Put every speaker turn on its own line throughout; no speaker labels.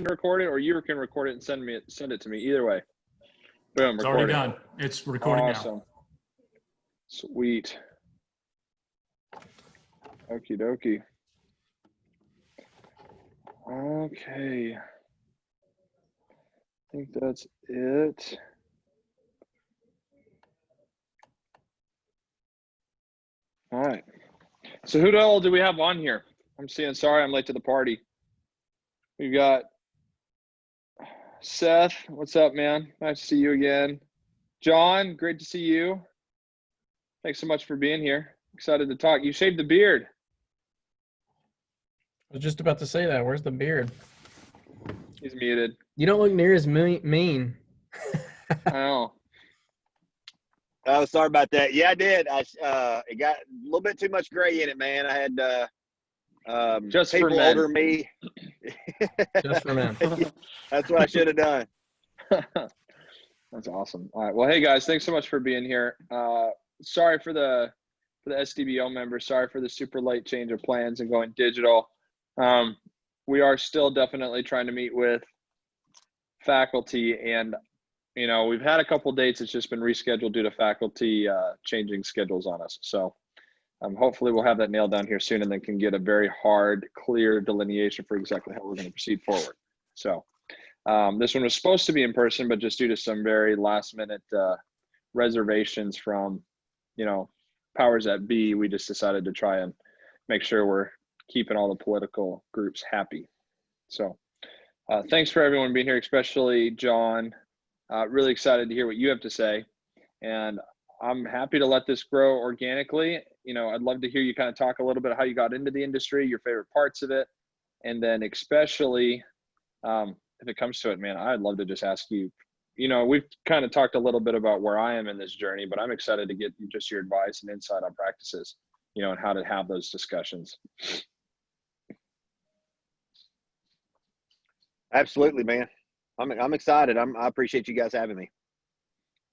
record it, or you can record it and send it to me. Either way. Boom.
It's already done. It's recording
awesome.
now.
Sweet. Okie dokie. Okay. I think that's it. All right. So who all do we have on here? I'm seeing, sorry, I'm late to the party. We've got Seth. What's up, man? Nice to see you again. John, great to see you. Thanks so much for being here. Excited to talk. You shaved the beard.
I was just about to say that. Where's the beard?
He's muted.
You don't look near as mean.
I know.
Oh, sorry about that. Yeah, I did. It got a little bit too much gray in it, man. I had
Just
people
for men.
older me.
Just for men.
That's what I should have done.
That's awesome. All right. Well, hey guys, thanks so much for being here. Sorry for the SDBO members. Sorry for the super late change of plans and going digital. We are still definitely trying to meet with faculty, and we've had a couple dates. It's just been rescheduled due to faculty changing schedules on us. So hopefully we'll have that nailed down here soon, and then can get a very hard, clear delineation for exactly how we're going to proceed forward. So this one was supposed to be in person, but just due to some very last minute reservations from, powers that be, we just decided to try and make sure we're keeping all the political groups happy. So thanks for everyone being here, especially John. Really excited to hear what you have to say. And I'm happy to let this grow organically. I'd love to hear you kind of talk a little bit how you got into the industry, your favorite parts of it. And then especially if it comes to it, man, I'd love to just ask you, we've kind of talked a little bit about where I am in this journey, but I'm excited to get just your advice and insight on practices, and how to have those discussions.
Absolutely, man. I'm excited. I appreciate you guys having me.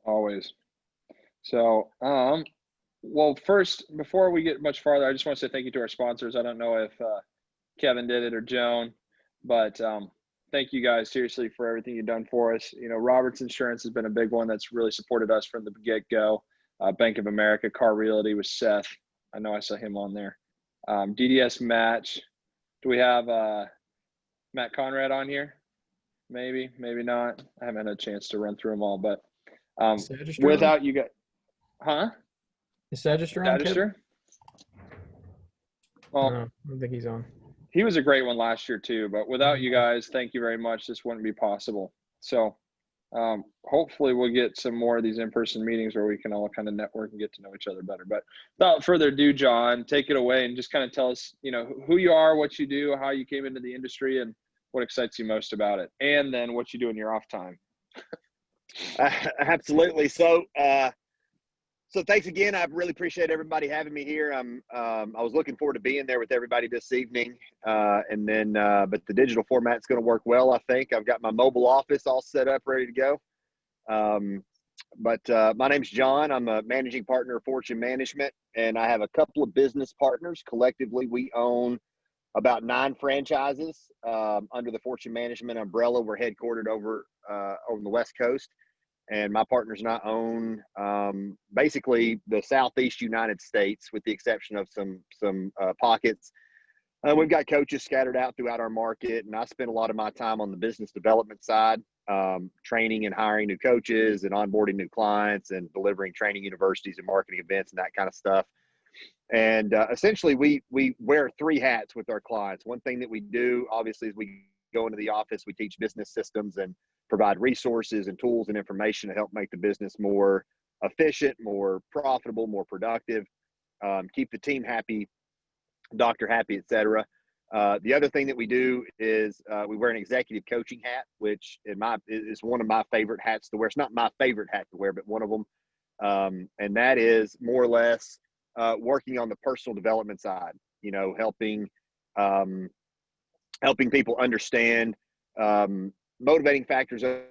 Always. So, well, first, before we get much farther, I just want to say thank you to our sponsors. I don't know if Kevin did it or Joan, but thank you guys seriously for everything you've done for us. Roberts Insurance has been a big one that's really supported us from the get-go. Bank of America, Car Realty with Seth. I know I saw him on there. DDS Match. Do we have Matt Conrad on here? Maybe not. I haven't had a chance to run through them all, but without you guys, huh?
Is Sagister on?
Sagister? Well,
no, I don't think he's on.
He was a great one last year too, but without you guys, thank you very much. This wouldn't be possible. So hopefully we'll get some more of these in-person meetings where we can all kind of network and get to know each other better. But without further ado, John, take it away and just kind of tell us, who you are, what you do, how you came into the industry, and what excites you most about it, and then what you do in your off time.
Absolutely. So thanks again. I really appreciate everybody having me here. I was looking forward to being there with everybody this evening. But the digital format's going to work well, I think. I've got my mobile office all set up, ready to go. My name's John. I'm a managing partner of Fortune Management, and I have a couple of business partners. Collectively, we own about 9 franchises under the Fortune Management umbrella. We're headquartered over on the West Coast. And my partners and I own basically the Southeast United States, with the exception of some pockets. We've got coaches scattered out throughout our market, and I spend a lot of my time on the business development side, training and hiring new coaches and onboarding new clients and delivering training universities and marketing events and that kind of stuff. And essentially, we wear 3 hats with our clients. One thing that we do, obviously, is we go into the office, we teach business systems and provide resources and tools and information to help make the business more efficient, more profitable, more productive, keep the team happy, doctor happy, etc. The other thing that we do is we wear an executive coaching hat, which is one of my favorite hats to wear. It's not my favorite hat to wear, but one of them. And that is more or less working on the personal development side, helping people understand motivating factors of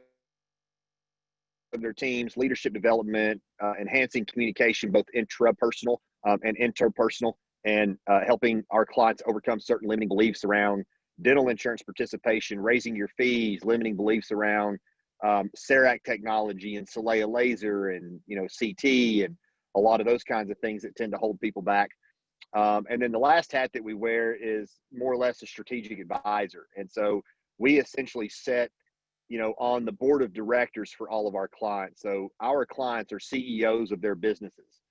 their teams, leadership development, enhancing communication, both intrapersonal and interpersonal, and helping our clients overcome certain limiting beliefs around dental insurance participation, raising your fees, limiting beliefs around CERAC technology and Solea laser and, CT and a lot of those kinds of things that tend to hold people back. And then the last hat that we wear is more or less a strategic advisor. And so we essentially set, on the board of directors for all of our clients. So our clients are CEOs of their businesses,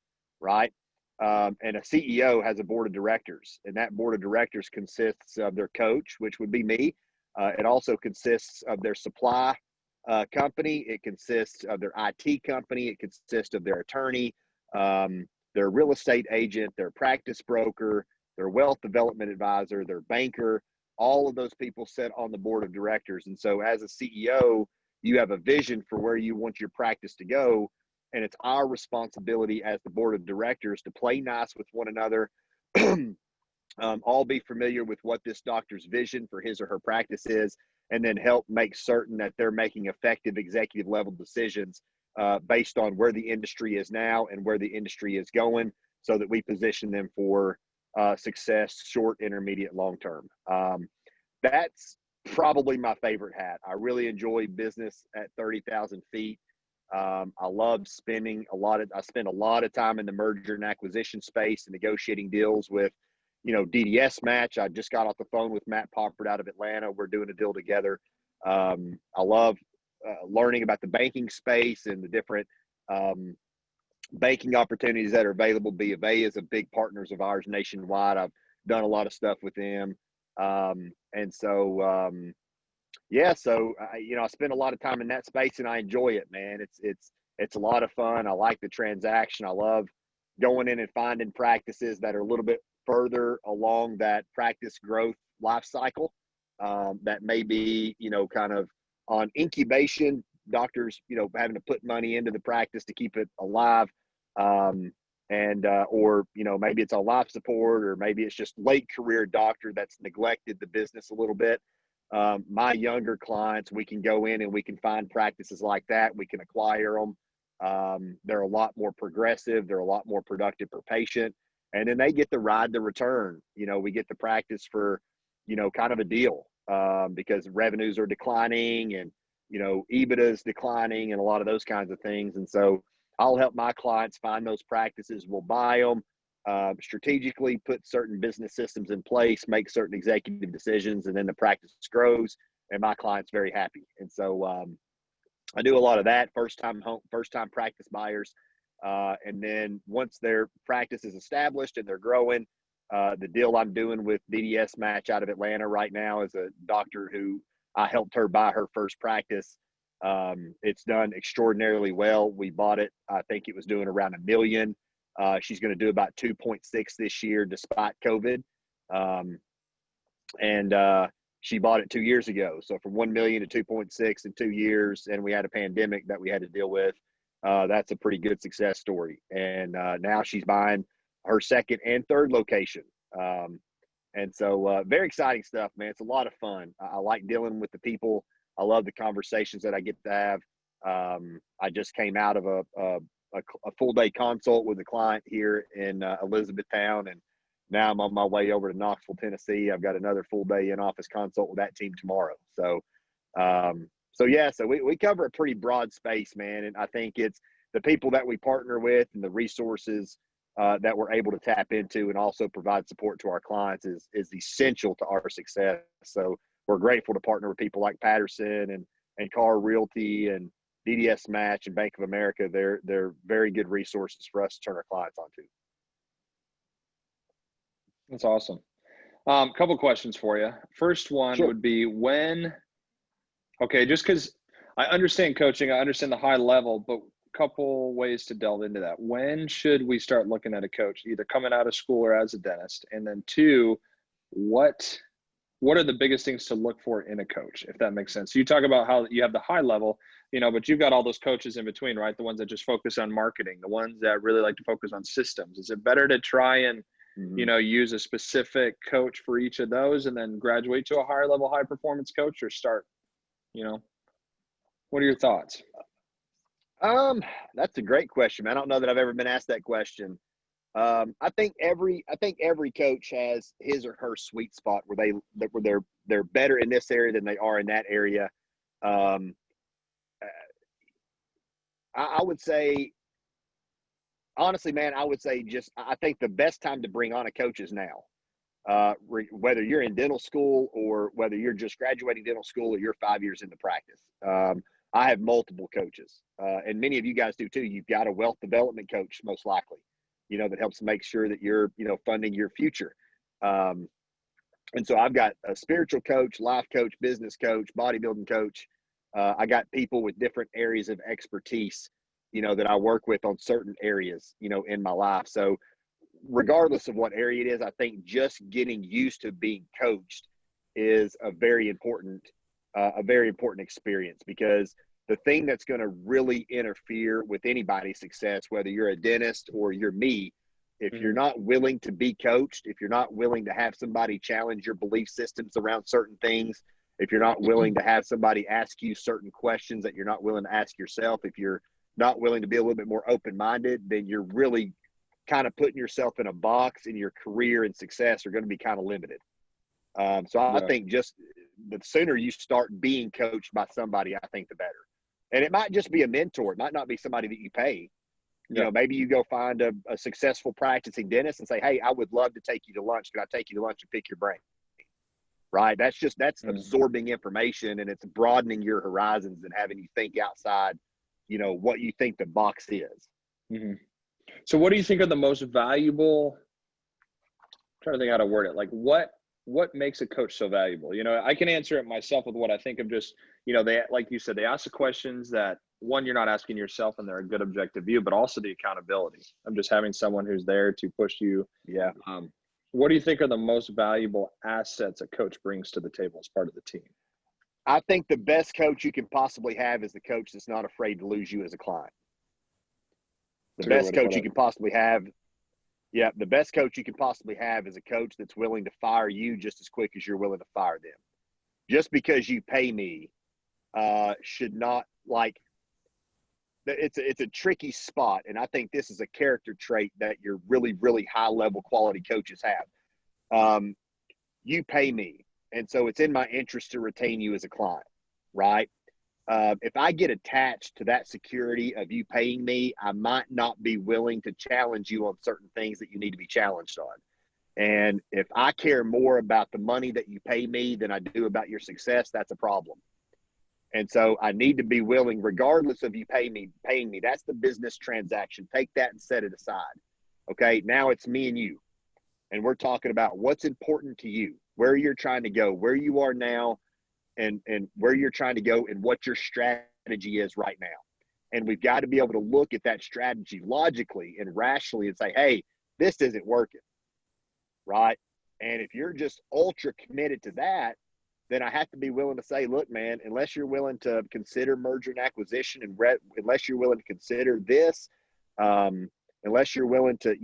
right? And a CEO has a board of directors, and that board of directors consists of their coach, which would be me. It also consists of their supply company. It consists of their IT company. It consists of their attorney, their real estate agent, their practice broker, their wealth development advisor, their banker. All of those people sit on the board of directors. And so as a CEO, you have a vision for where you want your practice to go. And it's our responsibility as the board of directors to play nice with one another, all be familiar with what this doctor's vision for his or her practice is, and then help make certain that they're making effective executive level decisions based on where the industry is now and where the industry is going, so that we position them for success, short, intermediate, long term. That's probably my favorite hat. I really enjoy business at 30,000 feet. I love spending I spend a lot of time in the merger and acquisition space and negotiating deals with, DDS Match. I just got off the phone with Matt Poppert out of Atlanta. We're doing a deal together. I love learning about the banking space and the different banking opportunities that are available. B of A is a big partners of ours nationwide. I've done a lot of stuff with them. So I spend a lot of time in that space and I enjoy it, man. It's a lot of fun. I like the transaction. I love going in and finding practices that are a little bit further along that practice growth life cycle, that may be, kind of on incubation, doctors, having to put money into the practice to keep it alive. Or maybe it's on life support, or maybe it's just late career doctor that's neglected the business a little bit. My younger clients, we can go in and we can find practices like that. We can acquire them. They're a lot more progressive. They're a lot more productive per patient. And then they get to ride the return. We get the practice for, kind of a deal, because revenues are declining and, EBITDA is declining and a lot of those kinds of things. And so I'll help my clients find those practices. We'll buy them, strategically put certain business systems in place, make certain executive decisions, and then the practice grows and my client's very happy. And so I do a lot of that, first time practice buyers. And then once their practice is established and they're growing, the deal I'm doing with DDS Match out of Atlanta right now is a doctor who I helped her buy her first practice. It's done extraordinarily well. We bought it. I think it was doing around $1 million. She's going to do about 2.6 this year, despite COVID. She bought it 2 years ago. So from 1 million to 2.6 in 2 years, and we had a pandemic that we had to deal with. That's a pretty good success story. And now she's buying her second and third location. Very exciting stuff, man. It's a lot of fun. I like dealing with the people. I love the conversations that I get to have. I just came out of a full day consult with a client here in Elizabethtown, and now I'm on my way over to Knoxville, Tennessee. I've got another full day in office consult with that team tomorrow. So we cover a pretty broad space, man. And I think it's the people that we partner with and the resources that we're able to tap into and also provide support to our clients is essential to our success. So we're grateful to partner with people like Patterson and Car Realty and DDS Match and Bank of America. They're very good resources for us to turn our clients onto.
That's awesome. Couple questions for you. First one would be just because I understand coaching, I understand the high level, but couple ways to delve into that. When should we start looking at a coach, either coming out of school or as a dentist? And then two, what are the biggest things to look for in a coach, if that makes sense? So you talk about how you have the high level, but you've got all those coaches in between, right? The ones that just focus on marketing, the ones that really like to focus on systems. Is it better to try and, use a specific coach for each of those and then graduate to a higher level, high performance coach, or start, what are your thoughts?
That's a great question, man. I don't know that I've ever been asked that question. I think every coach has his or her sweet spot where they're better in this area than they are in that area. I would say, honestly, man, I would say I think the best time to bring on a coach is now. Whether you're in dental school or whether you're just graduating dental school or you're 5 years into practice. I have multiple coaches, and many of you guys do too. You've got a wealth development coach, most likely, that helps make sure that you're, funding your future. And so I've got a spiritual coach, life coach, business coach, bodybuilding coach. I got people with different areas of expertise, that I work with on certain areas, in my life. So regardless of what area it is, I think just getting used to being coached is a very important experience, because the thing that's going to really interfere with anybody's success, whether you're a dentist or you're me, if you're not willing to be coached, if you're not willing to have somebody challenge your belief systems around certain things, if you're not willing to have somebody ask you certain questions that you're not willing to ask yourself, if you're not willing to be a little bit more open-minded, then you're really kind of putting yourself in a box, and your career and success are going to be kind of limited. So I think just the sooner you start being coached by somebody, I think the better. And it might just be a mentor. It might not be somebody that you pay. Maybe you go find a successful practicing dentist and say, hey, I would love to take you to lunch. Can I take you to lunch and pick your brain? Right. That's absorbing information, and it's broadening your horizons and having you think outside, what you think the box is.
Mm-hmm. So what do you think are the most valuable, I'm trying to think how to word it, like what makes a coach so valuable? I can answer it myself with what I think of just, they, like you said, they ask the questions that, one, you're not asking yourself and they're a good objective view, but also the accountability. I'm just having someone who's there to push you.
Yeah.
What do you think are the most valuable assets a coach brings to the table as part of the team?
I think the best coach you can possibly have is the coach that's not afraid to lose you as a client. The best coach you can possibly have. Yeah. The best coach you can possibly have is a coach that's willing to fire you just as quick as you're willing to fire them. Just because you pay me should not, like, it's a tricky spot. And I think this is a character trait that your really, really high level quality coaches have. You pay me. And so it's in my interest to retain you as a client, right? If I get attached to that security of you paying me, I might not be willing to challenge you on certain things that you need to be challenged on. And if I care more about the money that you pay me than I do about your success, that's a problem. And so I need to be willing, regardless of you paying me, that's the business transaction. Take that and set it aside. Okay. Now it's me and you, and we're talking about what's important to you, where you're trying to go, where you are now, and where you're trying to go, and what your strategy is right now. And we've got to be able to look at that strategy logically and rationally and say, hey, this isn't working. Right. And if you're just ultra committed to that, then I have to be willing to say, look, man, unless you're willing to consider merger and acquisition, and unless you're willing to consider this, unless you're willing to,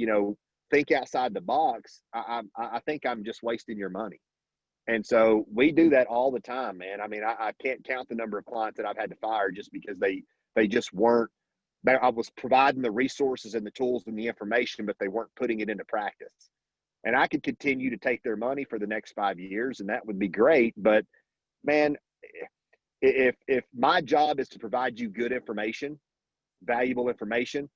think outside the box, I think I'm just wasting your money. And so we do that all the time, man. I mean, I can't count the number of clients that I've had to fire just because they just weren't. I was providing the resources and the tools and the information, but they weren't putting it into practice. And I could continue to take their money for the next 5 years, and that would be great. But man, if my job is to provide you good information, valuable information,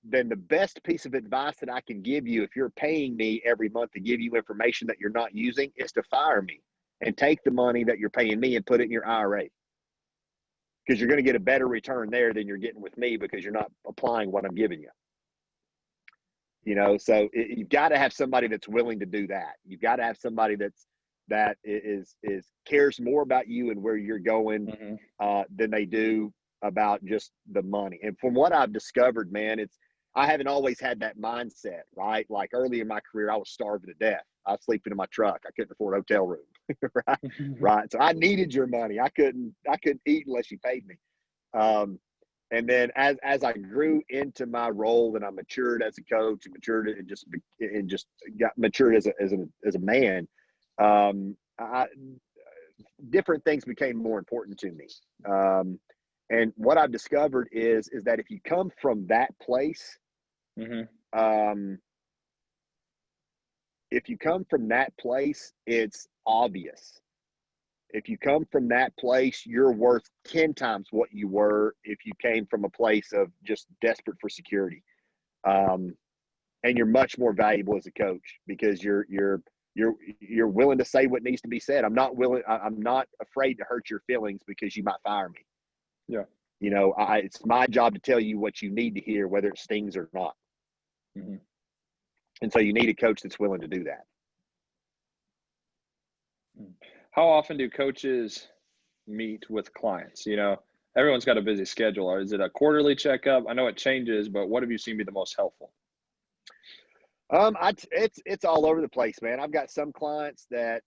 then the best piece of advice that I can give you, if you're paying me every month to give you information that you're not using, is to fire me and take the money that you're paying me and put it in your IRA. Because you're going to get a better return there than you're getting with me, because you're not applying what I'm giving you. So you've got to have somebody that's willing to do that. You've got to have somebody that cares more about you and where you're going than they do about just the money. And from what I've discovered, man, I haven't always had that mindset, right? Like early in my career, I was starving to death. I was sleeping in my truck. I couldn't afford a hotel room, right? Right. So I needed your money. I couldn't eat unless you paid me. And then as I grew into my role and I matured as a coach and matured and just got matured as a man, different things became more important to me. And what I've discovered is that if you come from that place, if you come from that place, it's obvious. If you come from that place, you're worth 10 times what you were if you came from a place of just desperate for security. And you're much more valuable as a coach because you're willing to say what needs to be said. I'm not afraid to hurt your feelings because you might fire me.
Yeah.
You know, it's my job to tell you what you need to hear, whether it stings or not.
Mm-hmm.
And so you need a coach that's willing to do that.
How often do coaches meet with clients? You know, everyone's got a busy schedule. Or is it a quarterly checkup? I know it changes, but what have you seen be the most helpful?
It's all over the place, man. I've got some clients that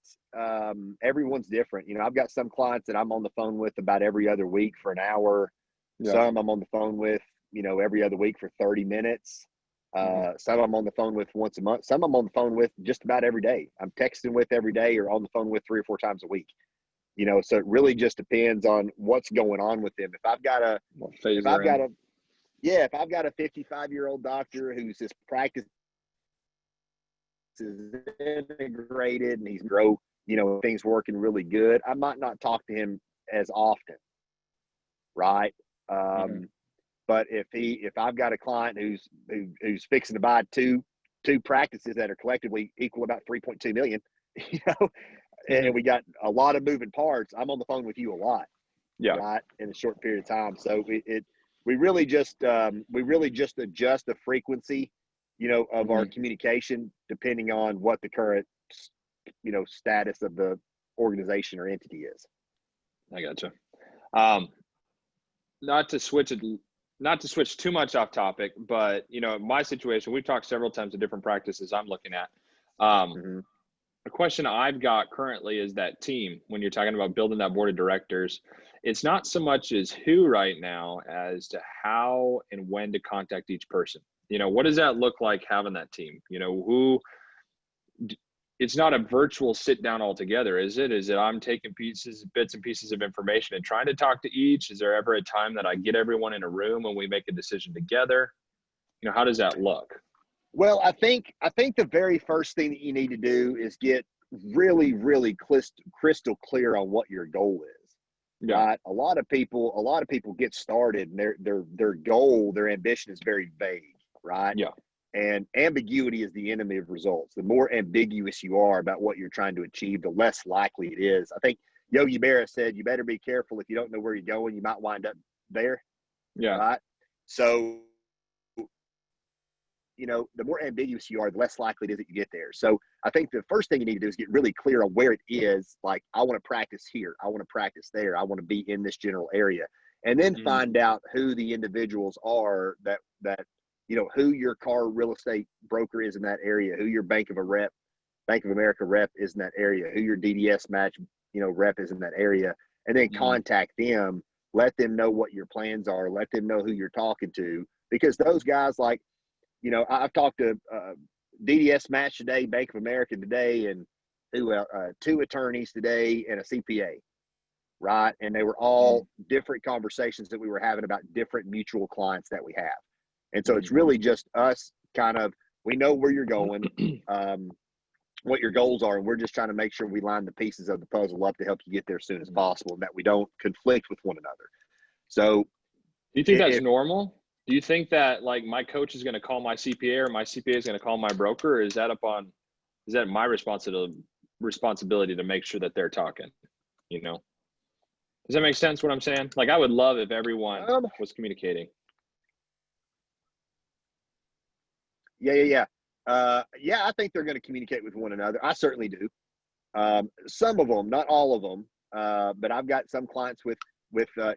everyone's different. You know, I've got some clients that I'm on the phone with about every other week for an hour.
Yeah.
Some I'm on the phone with, you know, every other week for 30 minutes. Some I'm on the phone with once a month. Some I'm on the phone with just about every day. I'm texting with every day or on the phone with 3 or 4 times a week. You know, so it really just depends on what's going on with them. If I've got a 55-year-old doctor who's his practice is integrated and he's grow, you know, things working really good, I might not talk to him as often, right? But if I've got a client who's fixing to buy two practices that are collectively equal about 3.2 million, you know, and we got a lot of moving parts, I'm on the phone with you a lot, right, in a short period of time. So we really just adjust the frequency, you know, of our communication depending on what the current, you know, status of the organization or entity is.
I gotcha. Not to switch too much off topic, but you know, my situation, we've talked several times to different practices I'm looking at. A question I've got currently is that team, when you're talking about building that board of directors, it's not so much as who right now as to how and when to contact each person. You know, what does that look like having that team? You know, it's not a virtual sit down altogether, is it? Is it I'm taking bits and pieces of information and trying to talk to each? Is there ever a time that I get everyone in a room and we make a decision together? You know, how does that look?
Well, I think the very first thing that you need to do is get really, really crystal clear on what your goal is. Yeah. Right? A lot of people get started and their goal, their ambition is very vague, right?
Yeah.
And ambiguity is the enemy of results. The more ambiguous you are about what you're trying to achieve, the less likely it is. I think Yogi Berra said, you better be careful if you don't know where you're going, you might wind up there.
Yeah.
Right? So, you know, the more ambiguous you are, the less likely it is that you get there. So I think the first thing you need to do is get really clear on where it is. Like, I want to practice here. I want to practice there. I want to be in this general area. And then find out who the individuals are that, you know, who your car real estate broker is in that area, who your Bank of America rep is in that area, who your DDS match, you know, rep is in that area, and then contact them, let them know what your plans are, let them know who you're talking to, because those guys, like, you know, I've talked to DDS match today, Bank of America today, and two attorneys today and a CPA, right? And they were all different conversations that we were having about different mutual clients that we have. And so it's really just us kind of, we know where you're going, what your goals are, and we're just trying to make sure we line the pieces of the puzzle up to help you get there as soon as possible and that we don't conflict with one another. So
do you think that's normal? Do you think that, like, my coach is going to call my CPA or my CPA is going to call my broker? Or is that my responsibility to make sure that they're talking, you know? Does that make sense what I'm saying? Like, I would love if everyone was communicating.
Yeah, I think they're going to communicate with one another. I certainly do. Some of them, not all of them, but I've got some clients with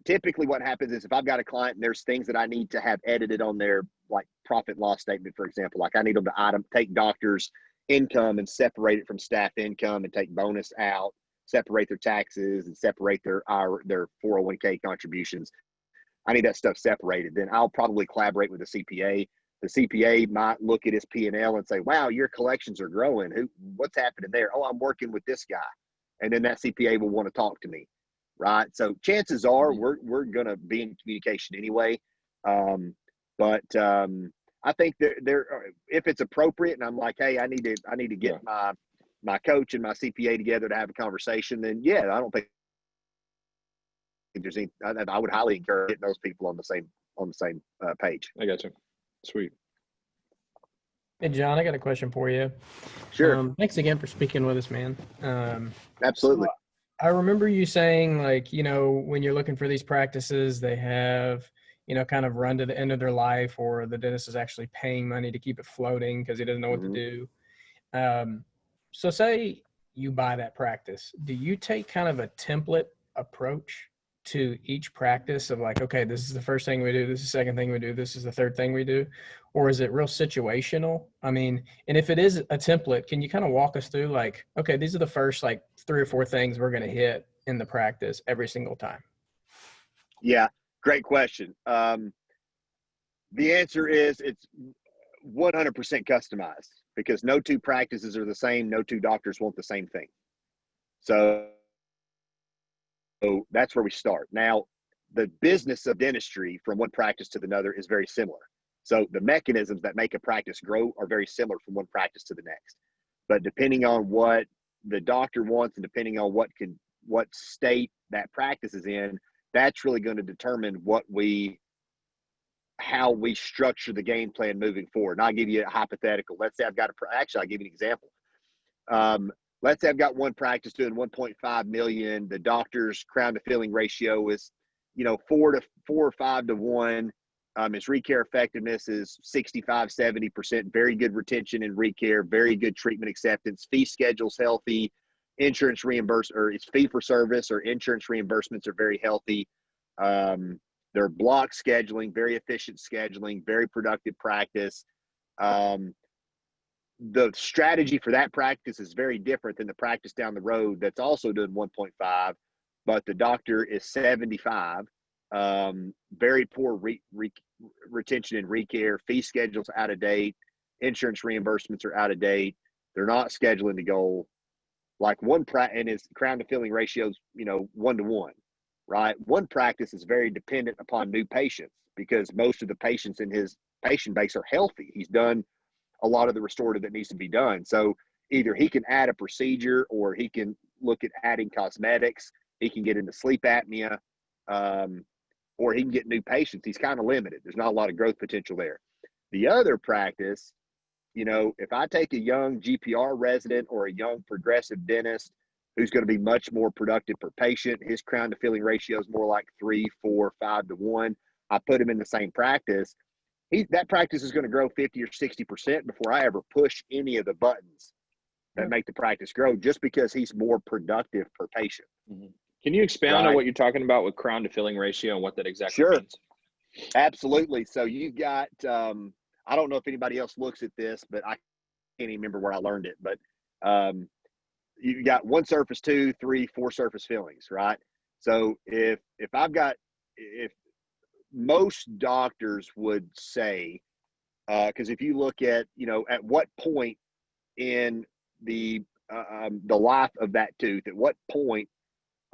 typically what happens is if I've got a client and there's things that I need to have edited on their, like, profit loss statement, for example, like I need them to take doctors' income and separate it from staff income and take bonus out, separate their taxes and separate their 401k contributions. I need that stuff separated. Then I'll probably collaborate with the CPA. The CPA might look at his P&L and say, wow, your collections are growing. What's happening there? Oh, I'm working with this guy. And then that CPA will want to talk to me, right? So chances are we're going to be in communication anyway. But I think if it's appropriate, and I'm like, hey, I need to get my coach and my CPA together to have a conversation, then yeah, I don't think there's any. I would highly encourage getting those people on the same page.
I got you. Sweet.
Hey, John, I got a question for you.
Sure.
Thanks again for speaking with us, man.
Absolutely.
So I remember you saying, like, when you're looking for these practices, they have, kind of run to the end of their life, or the dentist is actually paying money to keep it floating because he doesn't know what to do. So say you buy that practice. Do you take kind of a template approach to each practice of like, okay, this is the first thing we do, this is the second thing we do, this is the third thing we do? Or is it real situational? I mean, and if it is a template, can you kind of walk us through like, okay, these are the first like 3 or 4 things we're going to hit in the practice every single time?
Yeah, great question. The answer is it's 100% customized because no two practices are the same. No two doctors want the same thing. So that's where we start. Now, the business of dentistry from one practice to another is very similar. So the mechanisms that make a practice grow are very similar from one practice to the next. But depending on what the doctor wants and depending on what state that practice is in, that's really going to determine how we structure the game plan moving forward. And I'll give you a hypothetical. Let's say I'll give you an example. Let's say I've got one practice doing 1.5 million. The doctor's crown to filling ratio is, 4 or 5 to 1. His recare effectiveness is 65, 70%, very good retention in recare, very good treatment acceptance, fee schedule's healthy, insurance reimbursement, or it's fee for service or insurance reimbursements are very healthy. They're block scheduling, very efficient scheduling, very productive practice. The strategy for that practice is very different than the practice down the road that's also doing 1.5, but the doctor is 75. Very poor retention and recare, fee schedules out of date, insurance reimbursements are out of date. They're not scheduling the goal. Like and his crown to filling ratios, 1 to 1, right? One practice is very dependent upon new patients because most of the patients in his patient base are healthy. He's done a lot of the restorative that needs to be done. So either he can add a procedure or he can look at adding cosmetics. He can get into sleep apnea, or he can get new patients. He's kind of limited. There's not a lot of growth potential there. The other practice, if I take a young GPR resident or a young progressive dentist who's going to be much more productive per patient, his crown to filling ratio is more like 3, 4, 5 to 1. I put him in the same practice. That practice is going to grow 50 or 60% before I ever push any of the buttons that make the practice grow, just because he's more productive per patient.
Mm-hmm. Can you expound on what you're talking about with crown to filling ratio and what that exactly means?
Absolutely. So you got, I don't know if anybody else looks at this, but I can't even remember where I learned it, but you got 1 surface, 2, 3, 4 surface fillings, right? So if most doctors would say, because if you look at, at what point in the life of that tooth, at what point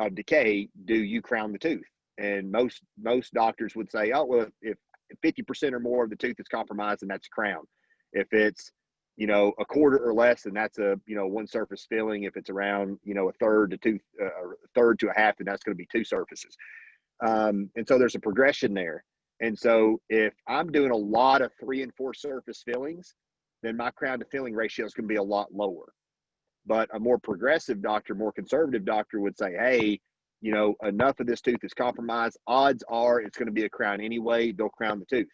of decay do you crown the tooth? And most doctors would say, oh, well, if 50% or more of the tooth is compromised, then that's a crown. If it's, a quarter or less, then that's a, 1 surface filling. If it's around, a third to a half, then that's going to be 2 surfaces. And so there's a progression there. And so if I'm doing a lot of 3 and 4 surface fillings, then my crown to filling ratio is going to be a lot lower. But a more progressive doctor, more conservative doctor would say, hey, enough of this tooth is compromised. Odds are it's going to be a crown anyway. They'll crown the tooth,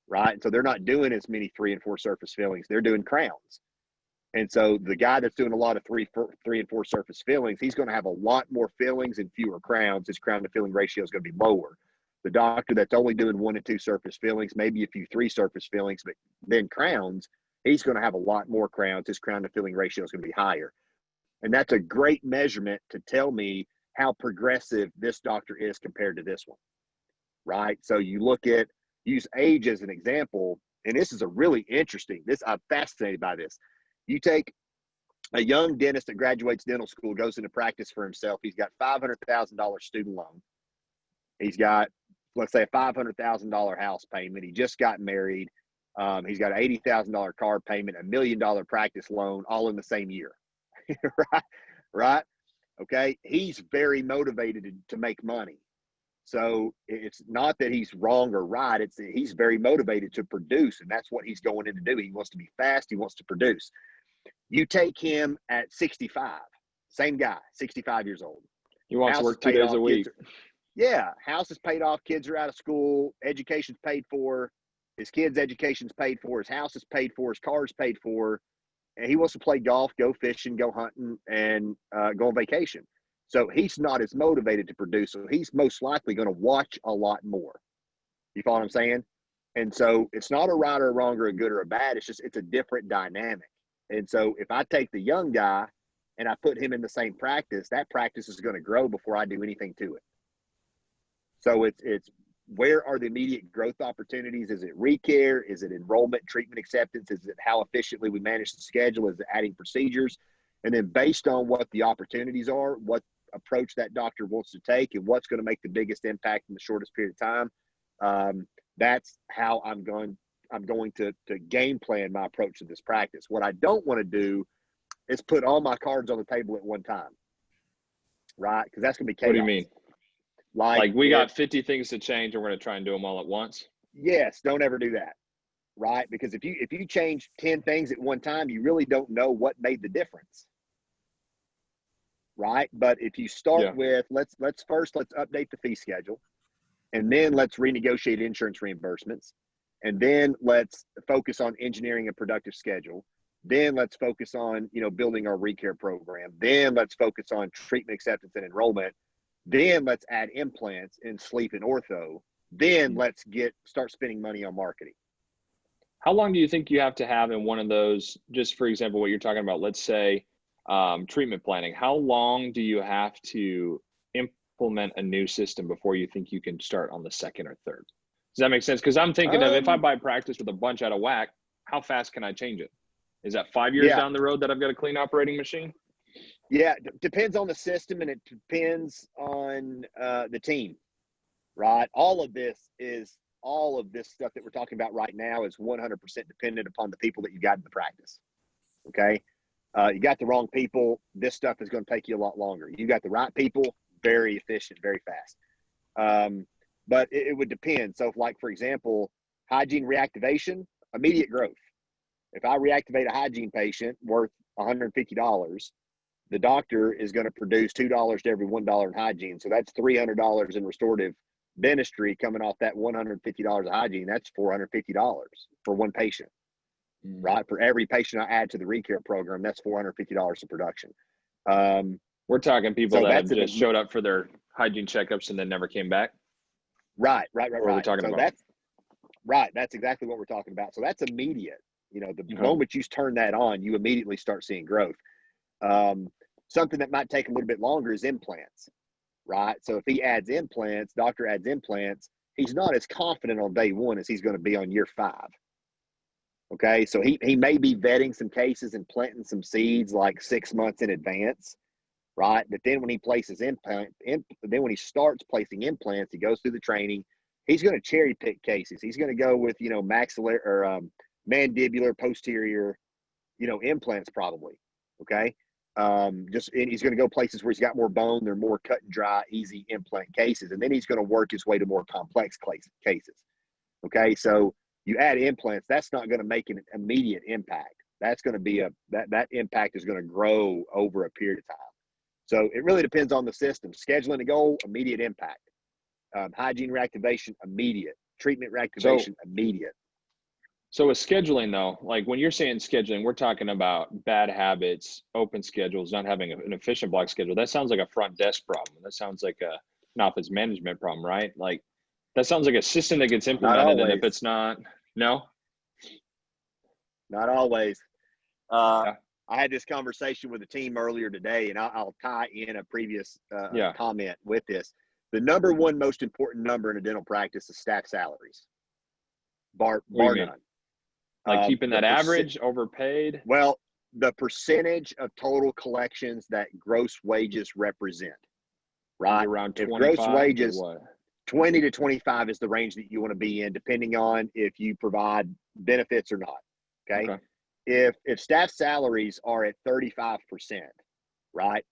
right? And so they're not doing as many 3 and 4 surface fillings. They're doing crowns. And so the guy that's doing a lot of 3 and 4 surface fillings, he's going to have a lot more fillings and fewer crowns. His crown to filling ratio is going to be lower. The doctor that's only doing 1 and 2 surface fillings, maybe a few 3 surface fillings, but then crowns, he's going to have a lot more crowns. His crown to filling ratio is going to be higher. And that's a great measurement to tell me how progressive this doctor is compared to this one, right? So you use age as an example, and this is a really interesting, I'm fascinated by this. You take a young dentist that graduates dental school, goes into practice for himself. He's got $500,000 student loan. He's got, let's say, a $500,000 house payment. He just got married. He's got an $80,000 car payment, $1 million practice loan, all in the same year. Right? Right? Okay. He's very motivated to make money. So it's not that he's wrong or right. It's that he's very motivated to produce, and that's what he's going in to do. He wants to be fast. He wants to produce. You take him at 65, same guy, 65 years old.
He wants to work 2 days a week.
Yeah. House is paid off. Kids are out of school. Education's paid for. His kids' education's paid for. His house is paid for. His car's paid for. And he wants to play golf, go fishing, go hunting, and go on vacation. So he's not as motivated to produce. So he's most likely going to watch a lot more. You follow what I'm saying? And so it's not a right or a wrong or a good or a bad. It's a different dynamic. And so if I take the young guy and I put him in the same practice, that practice is going to grow before I do anything to it. So it's where are the immediate growth opportunities? Is it recare? Is it enrollment, treatment acceptance? Is it how efficiently we manage the schedule? Is it adding procedures? And then based on what the opportunities are, what approach that doctor wants to take and what's going to make the biggest impact in the shortest period of time, that's how I'm going to game plan my approach to this practice. What I don't want to do is put all my cards on the table at one time, right? Because that's going to be chaos.
What do you mean?
Like
we got 50 things to change and we're going to try and do them all at once?
Yes, don't ever do that, right? Because if you change 10 things at one time, you really don't know what made the difference, right? But if you start with let's update the fee schedule, and then let's renegotiate insurance reimbursements, and then let's focus on engineering a productive schedule, then let's focus on building our recare program, then let's focus on treatment acceptance and enrollment, then let's add implants in sleep and ortho, then let's start spending money on marketing.
How long do you think you have to have in one of those, just for example, what you're talking about, let's say treatment planning, how long do you have to implement a new system before you think you can start on the second or third? Does that make sense? Because I'm thinking of if I buy practice with a bunch out of whack, how fast can I change it? Is that 5 years down the road that I've got a clean operating machine?
Yeah, depends on the system, and it depends on the team, right? All of this stuff that we're talking about right now is 100% dependent upon the people that you got in the practice. Okay, you got the wrong people, this stuff is going to take you a lot longer. You got the right people, very efficient, very fast. But it would depend. So, for example, hygiene reactivation, immediate growth. If I reactivate a hygiene patient worth $150, the doctor is going to produce $2 to every $1 in hygiene. So that's $300 in restorative dentistry coming off that $150 of hygiene. That's $450 for one patient, right? For every patient I add to the recare program, that's $450 of production.
We're talking people that have just showed up for their hygiene checkups and then never came back.
Right.
We're talking about.
That's exactly what we're talking about. So that's immediate. The moment you turn that on, you immediately start seeing growth. Something that might take a little bit longer is implants, right? So if he adds implants, doctor adds implants, he's not as confident on day one as he's going to be on year 5. Okay, so he may be vetting some cases and planting some seeds like 6 months in advance, right? But then when he places when he starts placing implants, he goes through the training. He's going to cherry pick cases. He's going to go with maxillary or mandibular posterior, implants probably. Okay. And he's going to go places where he's got more bone. They're more cut and dry, easy implant cases. And then he's going to work his way to more complex cases. Okay. So you add implants, that's not going to make an immediate impact. That's going to be that impact is going to grow over a period of time. So it really depends on the system. Scheduling a goal, immediate impact. Hygiene reactivation, immediate. Treatment reactivation, immediate.
So with scheduling though, like when you're saying scheduling, we're talking about bad habits, open schedules, not having an efficient block schedule. That sounds like a front desk problem. That sounds like an office management problem, right? Like that sounds like a system that gets implemented. And if it's not, no?
Not always. I had this conversation with a team earlier today, and I'll tie in a previous comment with this. The number one most important number in a dental practice is staff salaries. Bar none.
Like keeping that average, overpaid?
Well, the percentage of total collections that gross wages represent, right?
Around 25,
if gross wages, 20 to 25 is the range that you want to be in, depending on if you provide benefits or not. Okay. If staff salaries are at 35%, right?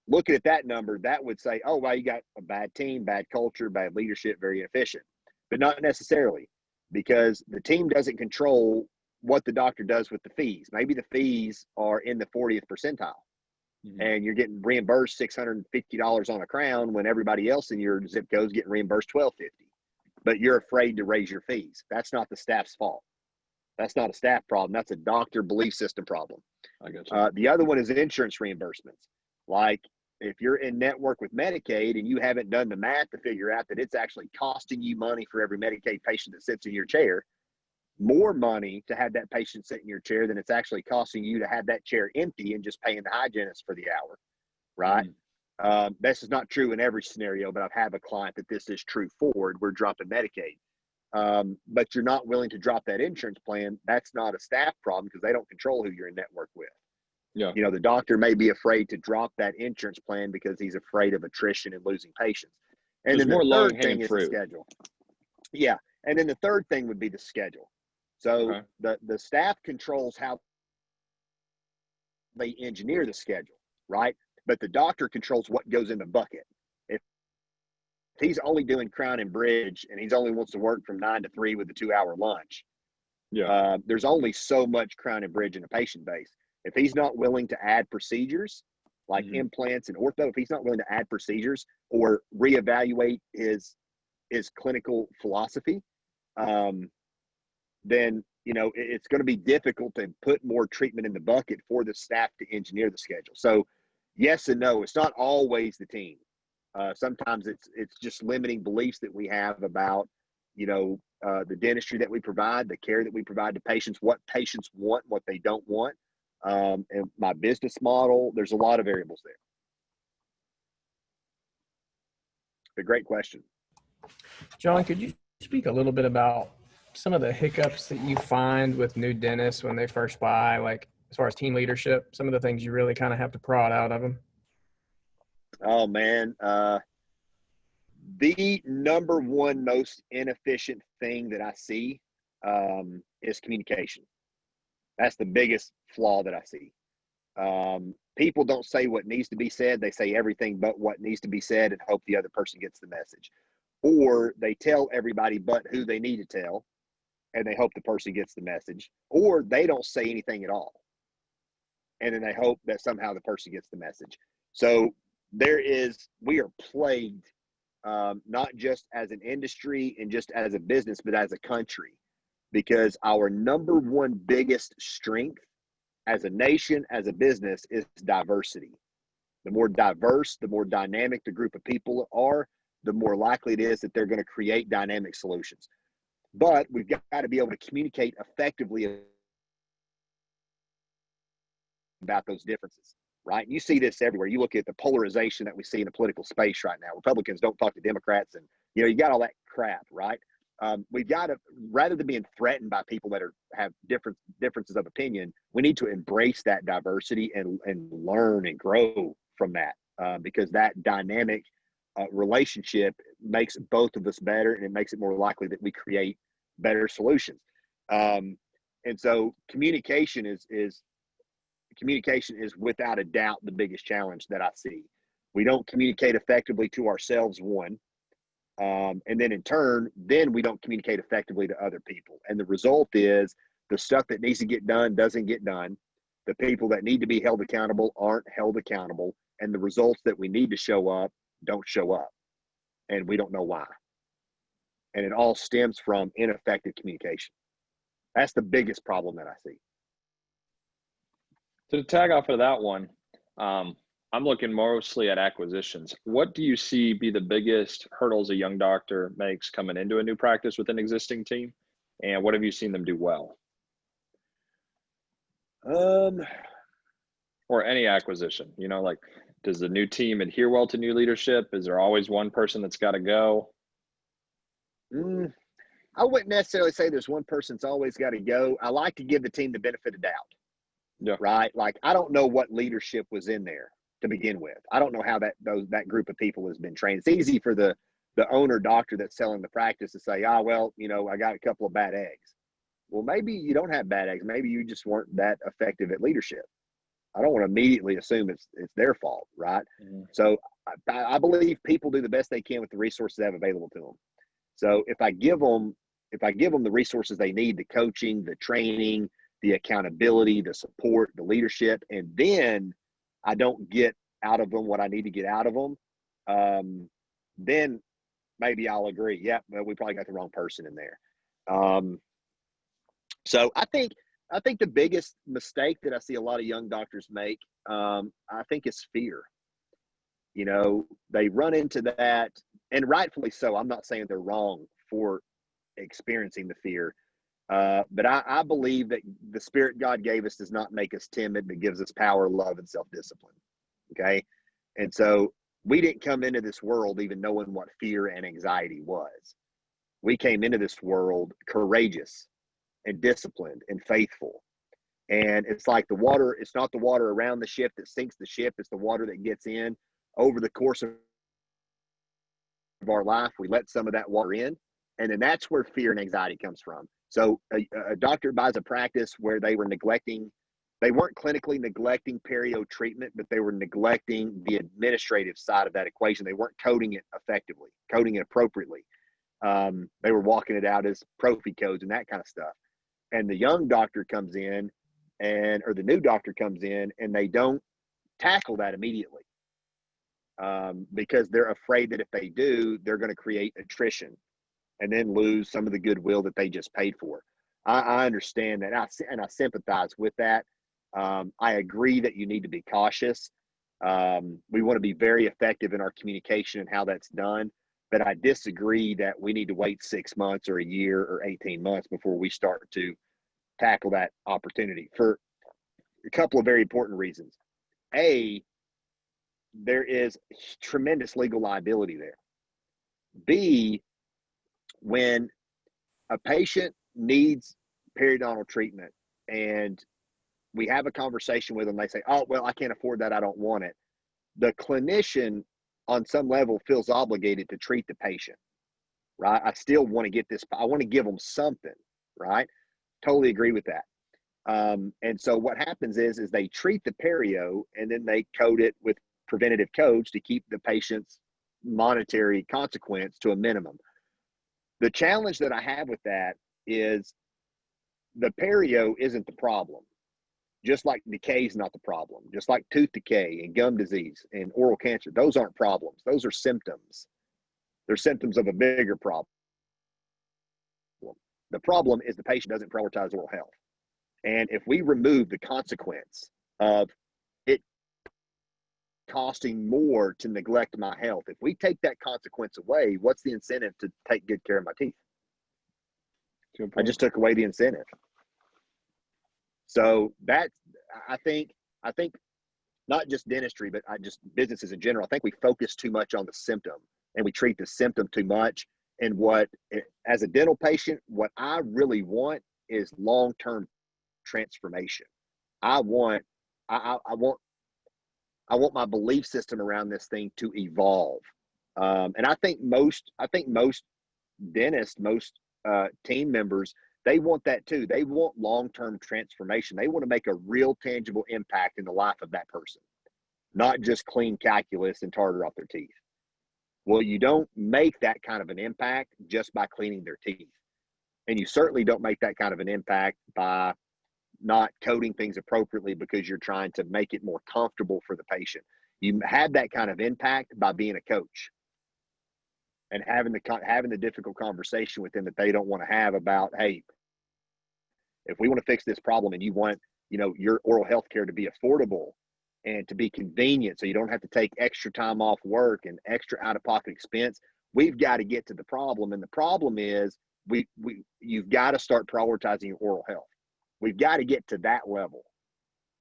Looking at that number, that would say, oh, well, you got a bad team, bad culture, bad leadership, very inefficient. But not necessarily, because the team doesn't control what the doctor does with the fees. Maybe the fees are in the 40th percentile, and you're getting reimbursed $650 on a crown when everybody else in your zip code is getting reimbursed $1,250. But you're afraid to raise your fees. That's not the staff's fault. That's not a staff problem. That's a doctor belief system problem.
I got you.
The other one is insurance reimbursements. Like if you're in network with Medicaid and you haven't done the math to figure out that it's actually costing you money for every Medicaid patient that sits in your chair, more money to have that patient sit in your chair than it's actually costing you to have that chair empty and just paying the hygienist for the hour, right? This is not true in every scenario, but I've had a client that this is true for. We're dropping Medicaid. But you're not willing to drop that insurance plan. That's not a staff problem because they don't control who you're in network with.
Yeah.
You know, the doctor may be afraid to drop that insurance plan because he's afraid of attrition and losing patients. And
There's
then
more
the third thing
low-hanging
is the
fruit.
schedule. Yeah. And then the third thing would be the schedule. So the staff controls how they engineer the schedule, right? But the doctor controls what goes in the bucket. If he's only doing crown and bridge and he's only wants to work from 9 to 3 with a 2-hour lunch, there's only so much crown and bridge in a patient base. If he's not willing to add procedures like implants and ortho, if he's not willing to add procedures or reevaluate his clinical philosophy, then, you know, it's going to be difficult to put more treatment in the bucket for the staff to engineer the schedule. So yes and no, it's not always the team. Sometimes it's just limiting beliefs that we have about, you know, the dentistry that we provide, the care that we provide to patients, what patients want, what they don't want, and my business model. There's a lot of variables there. A great question.
John, could you speak a little bit about some of the hiccups that you find with new dentists when they first buy, like as far as team leadership, some of the things you really kind of have to prod out of them?
Oh man, the number one most inefficient thing that I see is communication. That's the biggest flaw that I see. People don't say what needs to be said. They say everything but what needs to be said and hope the other person gets the message. Or they tell everybody but who they need to tell, and they hope the person gets the message. Or they don't say anything at all, and then they hope that somehow the person gets the message. So we are plagued, not just as an industry and just as a business, but as a country, because our number one biggest strength as a nation, as a business, is diversity. The more diverse, the more dynamic the group of people are, the more likely it is that they're going to create dynamic solutions. But we've got to be able to communicate effectively about those differences, right? You see this everywhere. You look at the polarization that we see in the political space right now. Republicans don't talk to Democrats, and, you know, you got all that crap, right? We've got to, rather than being threatened by people that have differences of opinion, we need to embrace that diversity and learn and grow from that, because that dynamic relationship makes both of us better, and it makes it more likely that we create better solutions. And so communication is without a doubt the biggest challenge that I see. We don't communicate effectively to ourselves, one. And then in turn, then we don't communicate effectively to other people. And the result is the stuff that needs to get done doesn't get done. The people that need to be held accountable aren't held accountable. And the results that we need to show up don't show up. And we don't know why. And it all stems from ineffective communication. That's the biggest problem that I see.
To tag off of that one, I'm looking mostly at acquisitions. What do you see be the biggest hurdles a young doctor makes coming into a new practice with an existing team? And what have you seen them do well? Or any acquisition, you know, like, does the new team adhere well to new leadership? Is there always one person that's got to go?
I wouldn't necessarily say there's one person that's always got to go. I like to give the team the benefit of doubt.
Yeah.
Right? Like, I don't know what leadership was in there to begin with. I don't know how that group of people has been trained. It's easy for the the owner doctor that's selling the practice to say, well, I got a couple of bad eggs. Well, maybe you don't have bad eggs. Maybe you just weren't that effective at leadership. I don't want to immediately assume it's their fault, right? Mm-hmm. So I believe people do the best they can with the resources they have available to them. So if I give them the resources they need, the coaching, the training, the accountability, the support, the leadership, and then I don't get out of them what I need to get out of them, then maybe I'll agree. Yeah, well, we probably got the wrong person in there. So I think the biggest mistake that I see a lot of young doctors make, I think, is fear. They run into that, and rightfully so. I'm not saying they're wrong for experiencing the fear, but I believe that the spirit God gave us does not make us timid, but gives us power, love, and self-discipline. Okay, and so we didn't come into this world even knowing what fear and anxiety was. We came into this world courageous and disciplined and faithful. And it's like the water, it's not the water around the ship that sinks the ship, it's the water that gets in. Over the course of our life, we let some of that water in, and then that's where fear and anxiety comes from. So a doctor buys a practice where they weren't clinically neglecting perio treatment, but they were neglecting the administrative side of that equation. They weren't coding it effectively, coding it appropriately. They were walking it out as prophy codes and that kind of stuff. And the young doctor comes in or the new doctor comes in, and they don't tackle that immediately, because they're afraid that if they do, they're going to create attrition and then lose some of the goodwill that they just paid for. I understand that, and I sympathize with that. I agree that you need to be cautious. We want to be very effective in our communication and how that's done, but I disagree that we need to wait 6 months or a year or 18 months before we start to tackle that opportunity for a couple of very important reasons. A, there is tremendous legal liability there. B, when a patient needs periodontal treatment and we have a conversation with them, they say, oh, well, I can't afford that, I don't want it. The clinician on some level feels obligated to treat the patient, right? I still want to get this, I want to give them something, right? Totally agree with that. And so what happens is they treat the perio and then they code it with preventative codes to keep the patient's monetary consequence to a minimum. The challenge that I have with that is the perio isn't the problem. Just like decay is not the problem. Just like tooth decay and gum disease and oral cancer, those aren't problems. Those are symptoms. They're symptoms of a bigger problem. The problem is the patient doesn't prioritize oral health. And if we remove the consequence of it costing more to neglect my health, if we take that consequence away, what's the incentive to take good care of my teeth? I just took away the incentive. So that's, I think not just dentistry, but just businesses in general, I think we focus too much on the symptom and we treat the symptom too much. And as a dental patient, what I really want is long-term transformation. I want my belief system around this thing to evolve. And I think most dentists, most team members, they want that too. They want long-term transformation. They want to make a real tangible impact in the life of that person, not just clean calculus and tartar off their teeth. Well, you don't make that kind of an impact just by cleaning their teeth. And you certainly don't make that kind of an impact by not coding things appropriately because you're trying to make it more comfortable for the patient. You have that kind of impact by being a coach and having the difficult conversation with them that they don't want to have about, hey, if we want to fix this problem and you want, your oral health care to be affordable and to be convenient so you don't have to take extra time off work and extra out-of-pocket expense, we've got to get to the problem. And the problem is you've got to start prioritizing your oral health. We've got to get to that level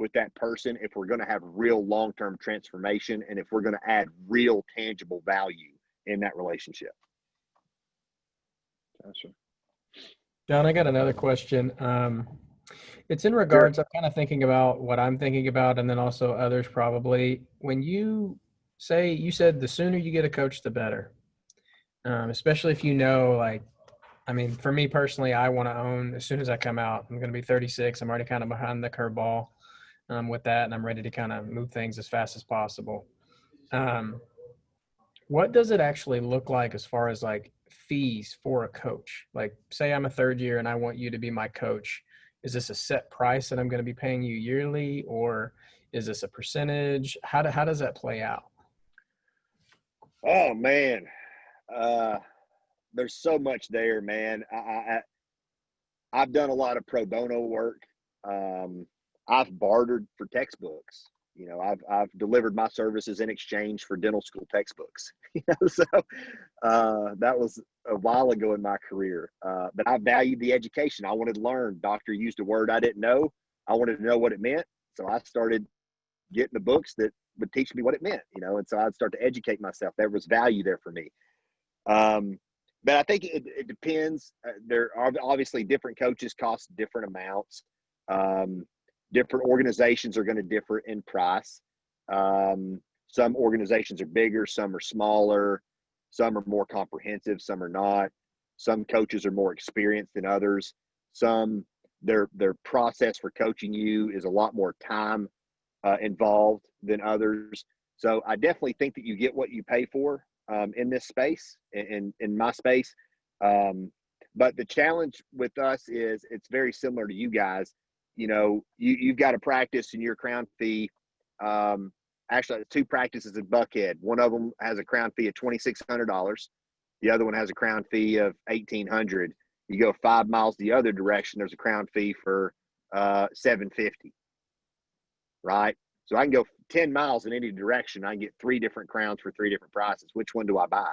with that person if we're going to have real long-term transformation and if we're going to add real tangible value in that relationship.
Gotcha.
John, I got another question. It's in regards, I'm kind of thinking about what I'm thinking about and then also others probably. When you said the sooner you get a coach, the better. especially if you know, like, I mean, for me personally, I want to own as soon as I come out. I'm going to be 36. I'm already kind of behind the curveball with that, and I'm ready to kind of move things as fast as possible. Um, what does it actually look like as far as like fees for a coach? Like, say I'm a third year and I want you to be my coach. Is this a set price that I'm going to be paying you yearly, or is this a percentage? How does that play out?
Oh man, uh, there's so much there, man. I've done a lot of pro bono work. Um, I've bartered for textbooks. You know, I've delivered my services in exchange for dental school textbooks. You know, so that was a while ago in my career. But I valued the education. I wanted to learn. Doctor used a word I didn't know. I wanted to know what it meant, so I started getting the books that would teach me what it meant. You know, and so I'd start to educate myself. There was value there for me. But I think it depends. There are obviously different coaches cost different amounts. Different organizations are going to differ in price. Some organizations are bigger, some are smaller, some are more comprehensive, some are not. Some coaches are more experienced than others. Some their process for coaching you is a lot more time involved than others. So I definitely think that you get what you pay for in this space, in my space. But the challenge with us is it's very similar to you guys. You know, you've got a practice and your crown fee. Actually, two practices in Buckhead. One of them has a crown fee of $2,600. The other one has a crown fee of $1,800. You go 5 miles the other direction, there's a crown fee for $750. Right? So I can go 10 miles in any direction. I can get 3 different crowns for 3 different prices. Which one do I buy?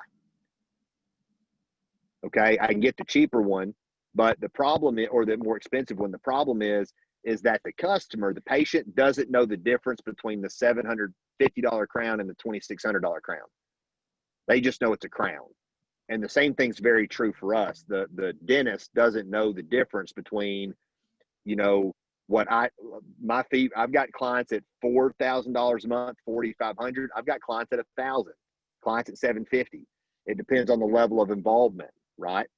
Okay, I can get the cheaper one, but the problem is, or the more expensive one, the problem is that the customer, the patient, doesn't know the difference between the $750 crown and the $2,600 crown. They just know it's a crown. And the same thing's very true for us. The dentist doesn't know the difference between, you know, my fee. I've got clients at $4,000 a month, $4,500. I've got clients at $1,000, clients at $750. It depends on the level of involvement, right?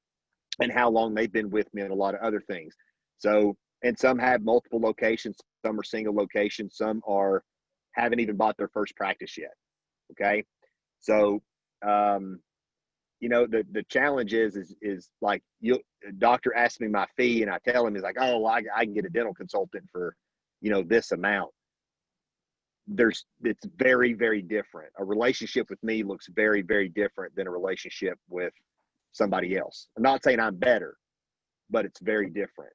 And how long they've been with me and a lot of other things. So, and some have multiple locations, some are single locations, some haven't even bought their first practice yet. Okay. So, you know, the challenge is like a doctor asks me my fee and I tell him, he's like, oh, well, I can get a dental consultant for, you know, this amount. It's very, very different. A relationship with me looks very, very different than a relationship with somebody else. I'm not saying I'm better, but it's very different.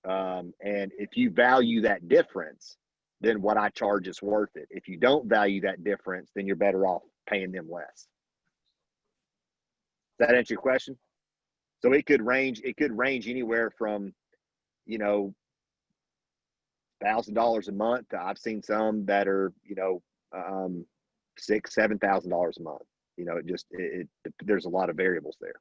And if you value that difference, then what I charge is worth it. If you don't value that difference, then you're better off paying them less. Does that answer your question? So it could range anywhere from, you know, $1,000 a month. I've seen some that are, you know, $6,000-$7,000 a month. You know, there's a lot of variables there.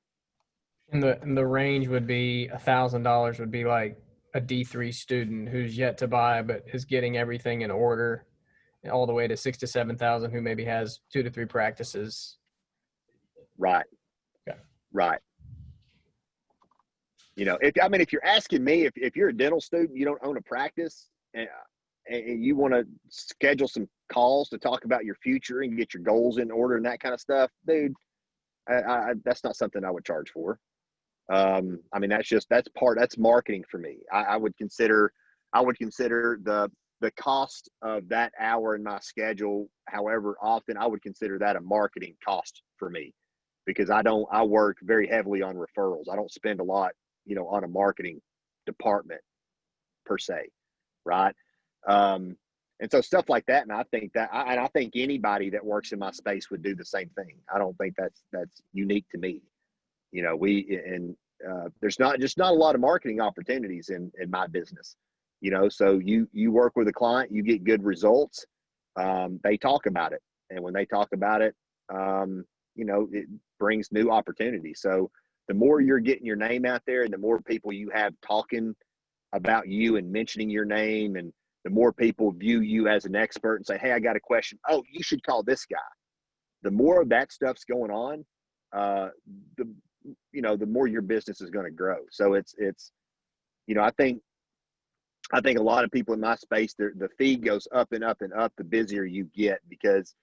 And the range would be $1,000 would be like a D3 student who's yet to buy but is getting everything in order, all the way to 6,000 to 7,000 who maybe has 2 to 3 practices.
Right.
Okay.
Right. You know, if you're asking me, if you're a dental student, you don't own a practice, and you want to schedule some calls to talk about your future and get your goals in order and that kind of stuff, dude, that's not something I would charge for. I mean, that's marketing for me. I would consider the cost of that hour in my schedule, however often, I would consider that a marketing cost for me, because I work very heavily on referrals. I don't spend a lot, you know, on a marketing department per se. Right. And so stuff like that. And I think anybody that works in my space would do the same thing. I don't think that's unique to me. You know, there's not a lot of marketing opportunities in my business, you know, so you work with a client, you get good results. They talk about it. And when they talk about it, you know, it brings new opportunities. So the more you're getting your name out there and the more people you have talking about you and mentioning your name, and the more people view you as an expert and say, hey, I got a question. Oh, you should call this guy. The more of that stuff's going on, the the more your business is going to grow. So it's I think a lot of people in my space, the fee goes up and up and up the busier you get, because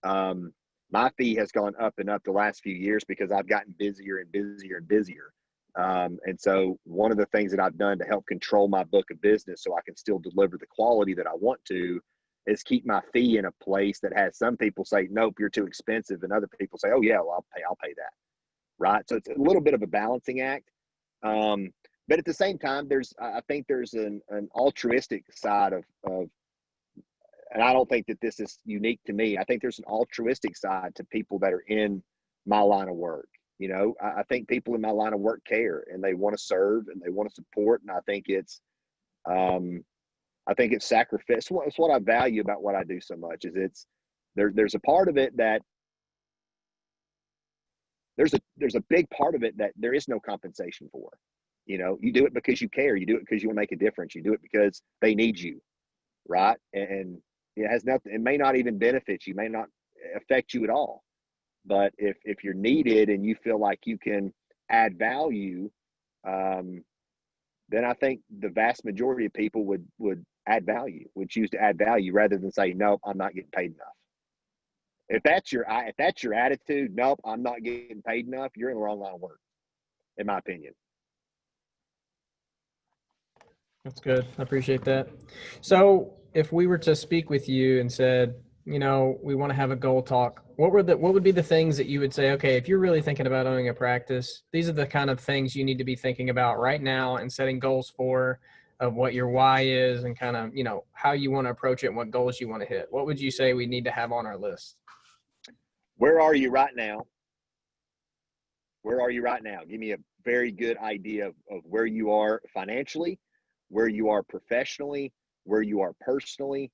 my fee has gone up and up the last few years because I've gotten busier and busier and busier. And so one of the things that I've done to help control my book of business so I can still deliver the quality that I want to is keep my fee in a place that has some people say, nope, you're too expensive. And other people say, oh yeah, well, I'll pay that. Right. So it's a little bit of a balancing act. But at the same time, I think there's an altruistic side of, and I don't think that this is unique to me. I think there's an altruistic side to people that are in my line of work. I think people in my line of work care, and they want to serve and they want to support. And I think it's sacrifice. It's what I value about what I do so much, is there's a part of it that there's a big part of it that there is no compensation for. You do it because you care. You do it because you want to make a difference. You do it because they need you, right? And it has nothing. It may not even benefit you. May not affect you at all. But if you're needed and you feel like you can add value, then I think the vast majority of people would add value, would choose to add value rather than say, nope, I'm not getting paid enough. If that's your attitude, nope, I'm not getting paid enough, you're in the wrong line of work, in my opinion.
That's good. I appreciate that. So if we were to speak with you and said, we want to have a goal talk, what would be the things that you would say, okay, if you're really thinking about owning a practice, these are the kind of things you need to be thinking about right now and setting goals for, of what your why is and kind of, how you want to approach it and what goals you want to hit? What would you say we need to have on our list?
Where are you right now? Where are you right now? Give me a very good idea of where you are financially, where you are professionally, where you are personally.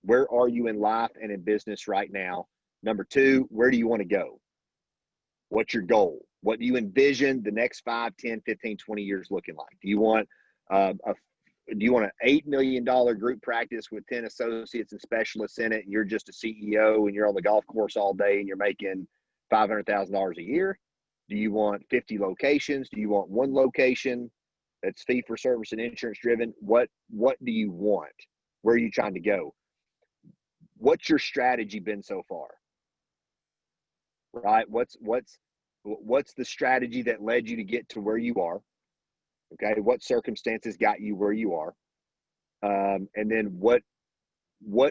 Where are you in life and in business right now? Number two, where do you want to go? What's your goal? What do you envision the next 5, 10, 15, 20 years looking like? Do you want an $8 million group practice with 10 associates and specialists in it, and you're just a CEO and you're on the golf course all day and you're making $500,000 a year? Do you want 50 locations? Do you want one location that's fee for service and insurance driven? What do you want? Where are you trying to go? What's your strategy been so far? Right? What's the strategy that led you to get to where you are? Okay. What circumstances got you where you are? And then what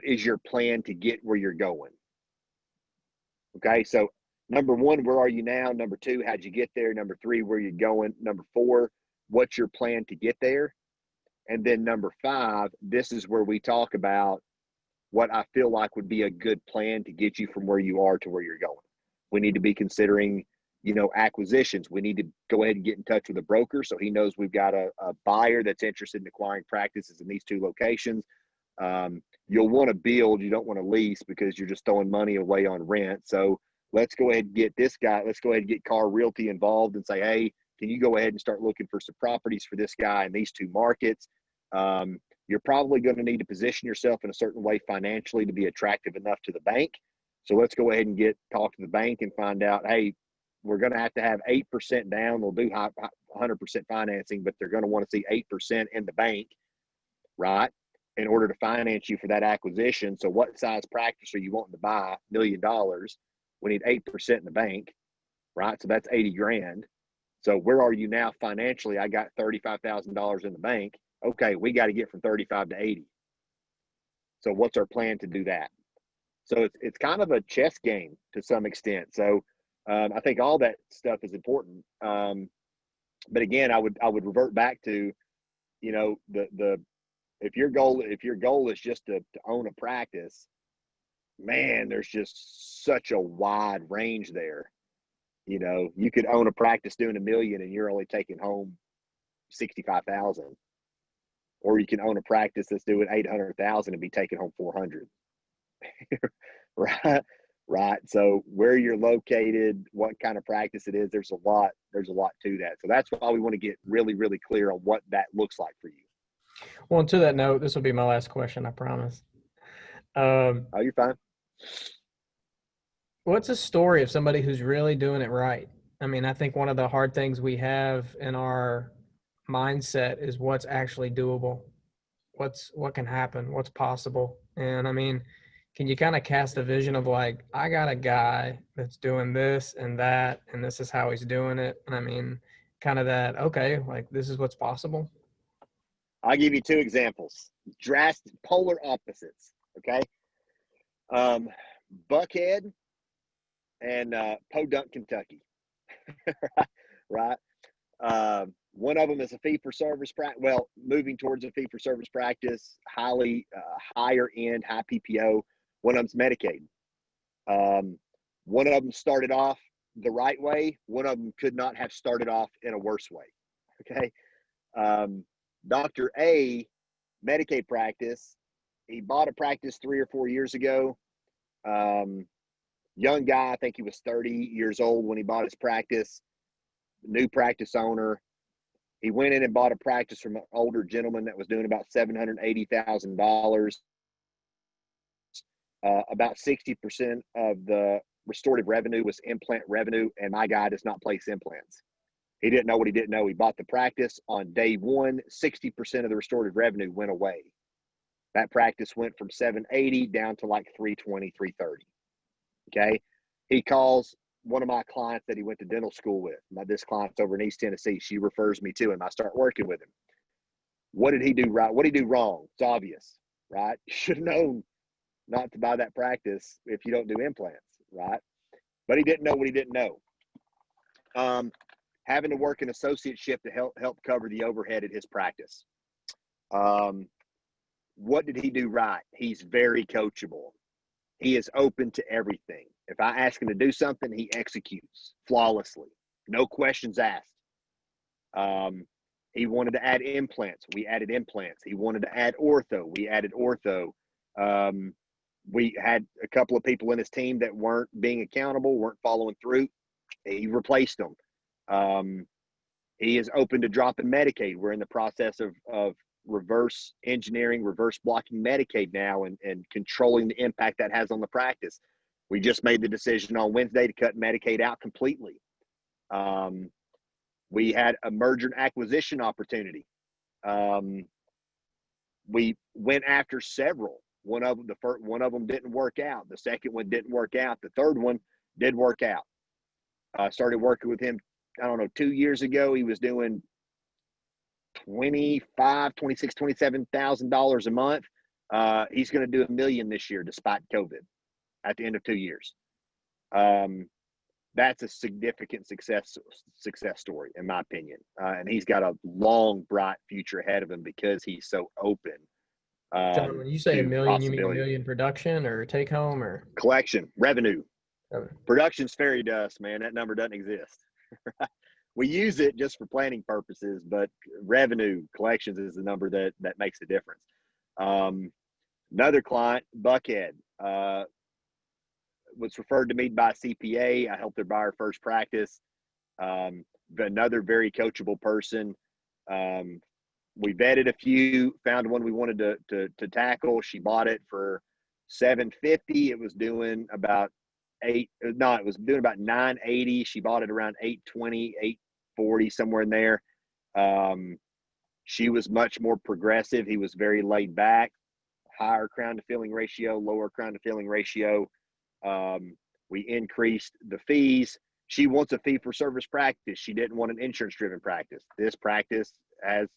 is your plan to get where you're going? Okay. So number one, where are you now? Number two, how'd you get there? Number three, where you going? Number four, what's your plan to get there? And then number five, this is where we talk about what I feel like would be a good plan to get you from where you are to where you're going. We need to be considering, acquisitions. We need to go ahead and get in touch with a broker so he knows we've got a buyer that's interested in acquiring practices in these two locations. You'll want to build, you don't want to lease, because you're just throwing money away on rent. So let's go ahead and get this guy, let's go ahead and get Car Realty involved and say, hey, can you go ahead and start looking for some properties for this guy in these two markets? You're probably going to need to position yourself in a certain way financially to be attractive enough to the bank. So let's go ahead and talk to the bank and find out, hey, we're going to have 8% down. We'll do 100% financing, but they're going to want to see 8% in the bank, right, in order to finance you for that acquisition. So what size practice are you wanting to buy? $1 million. We need 8% in the bank, right? So that's 80 grand. So where are you now financially? I got $35,000 in the bank. Okay, we got to get from 35 to 80. So what's our plan to do that? So it's kind of a chess game to some extent. So I think all that stuff is important. But again, I would revert back to, if your goal is just to own a practice, man, there's just such a wide range there. You could own a practice doing $1 million and you're only taking home 65,000. Or you can own a practice that's doing 800,000 and be taking home 400. Right. So where you're located, what kind of practice it is, there's a lot to that. So that's why we want to get really, really clear on what that looks like for you.
Well, and to that note, this will be my last question, I promise.
Oh, you're fine.
What's a story of somebody who's really doing it right? I mean, I think one of the hard things we have in our mindset is what's actually doable. What can happen, what's possible. And I mean, can you kind of cast a vision of like, I got a guy that's doing this and that, and this is how he's doing it. And I mean, kind of that, okay, like this is what's possible.
I'll give you two examples, drastic polar opposites. Okay. Buckhead and Podunk, Kentucky. Right. One of them is a fee-for-service practice. Well, moving towards a fee-for-service practice, highly higher end, high PPO. One of them's Medicaid. One of them started off the right way. One of them could not have started off in a worse way. Okay. Dr. A, Medicaid practice. He bought a practice 3 or 4 years ago. Young guy, I think he was 30 years old when he bought his practice. New practice owner. He went in and bought a practice from an older gentleman that was doing about $780,000. About 60% of the restorative revenue was implant revenue, and my guy does not place implants. He didn't know what he didn't know. He bought the practice on day one. 60% of the restorative revenue went away. That practice went from 780 down to like 320, 330. Okay. He calls one of my clients that he went to dental school with. This client's over in East Tennessee. She refers me to him. I start working with him. What did he do right? What did he do wrong? It's obvious, right? You should have known not to buy that practice if you don't do implants, right? But he didn't know what he didn't know. Having to work an associateship to help cover the overhead at his practice. What did he do right? He's very coachable. He is open to everything. If I ask him to do something, he executes flawlessly. No questions asked. He wanted to add implants. We added implants. He wanted to add ortho. We added ortho. We had a couple of people in his team that weren't being accountable, weren't following through. He replaced them. He is open to dropping Medicaid. We're in the process of reverse engineering, reverse blocking Medicaid now and controlling the impact that has on the practice. We just made the decision on Wednesday to cut Medicaid out completely. We had a merger and acquisition opportunity. We went after several. One of them didn't work out. The second one didn't work out. The third one did work out. I started working with him, 2 years ago. He was doing $27,000 a month. He's going to do $1 million this year despite COVID at the end of 2 years. That's a significant success story in my opinion. And he's got a long, bright future ahead of him because he's so open.
John, when you say $1 million, you mean $1 million production or take home or
collection revenue?
Okay.
Production's fairy dust, man. That number doesn't exist. We use it just for planning purposes, but revenue collections is the number that makes the difference. Another client, Buckhead, was referred to me by CPA. I helped her buy her first practice. Another very coachable person. We vetted a few, found one we wanted to tackle. She bought it for $750. It was doing about $980. She bought it around $820, $840, somewhere in there. She was much more progressive. He was very laid back, higher crown to filling ratio, lower crown to filling ratio. We increased the fees. She wants a fee for service practice. She didn't want an insurance driven practice. This practice has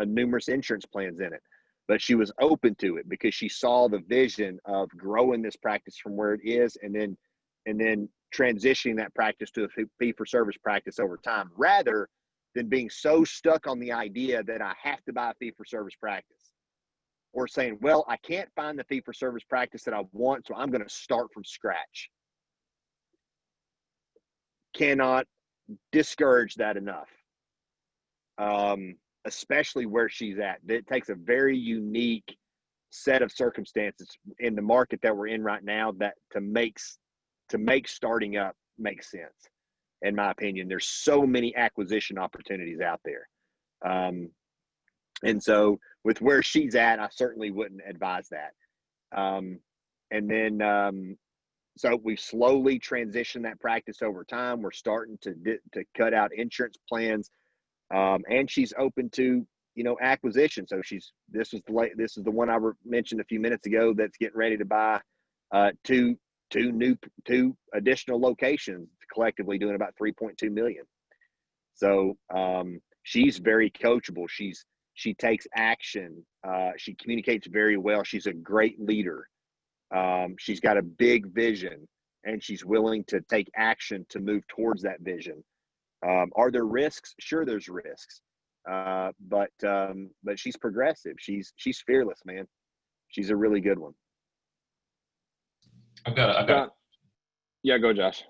numerous insurance plans in it, but she was open to it because she saw the vision of growing this practice from where it is and then transitioning that practice to a fee for service practice over time, rather than being so stuck on the idea that I have to buy a fee for service practice, or saying, well, I can't find the fee for service practice that I want, so I'm going to start from scratch. Cannot discourage that enough. Especially where she's at. It takes a very unique set of circumstances in the market that we're in right now that to make starting up makes sense. In my opinion, there's so many acquisition opportunities out there. And so with where she's at, I certainly wouldn't advise that. And then So we've slowly transitioned that practice over time. We're starting to cut out insurance plans, and she's open to, you know, acquisition. So this is the one I mentioned a few minutes ago that's getting ready to buy two additional locations, collectively doing about 3.2 million. So she's very coachable. She takes action. She communicates very well. She's a great leader. She's got a big vision, and she's willing to take action to move towards that vision. Are there risks? Sure, there's risks. But she's progressive. She's fearless, man. She's a really good one.
I've got
Yeah, go Josh.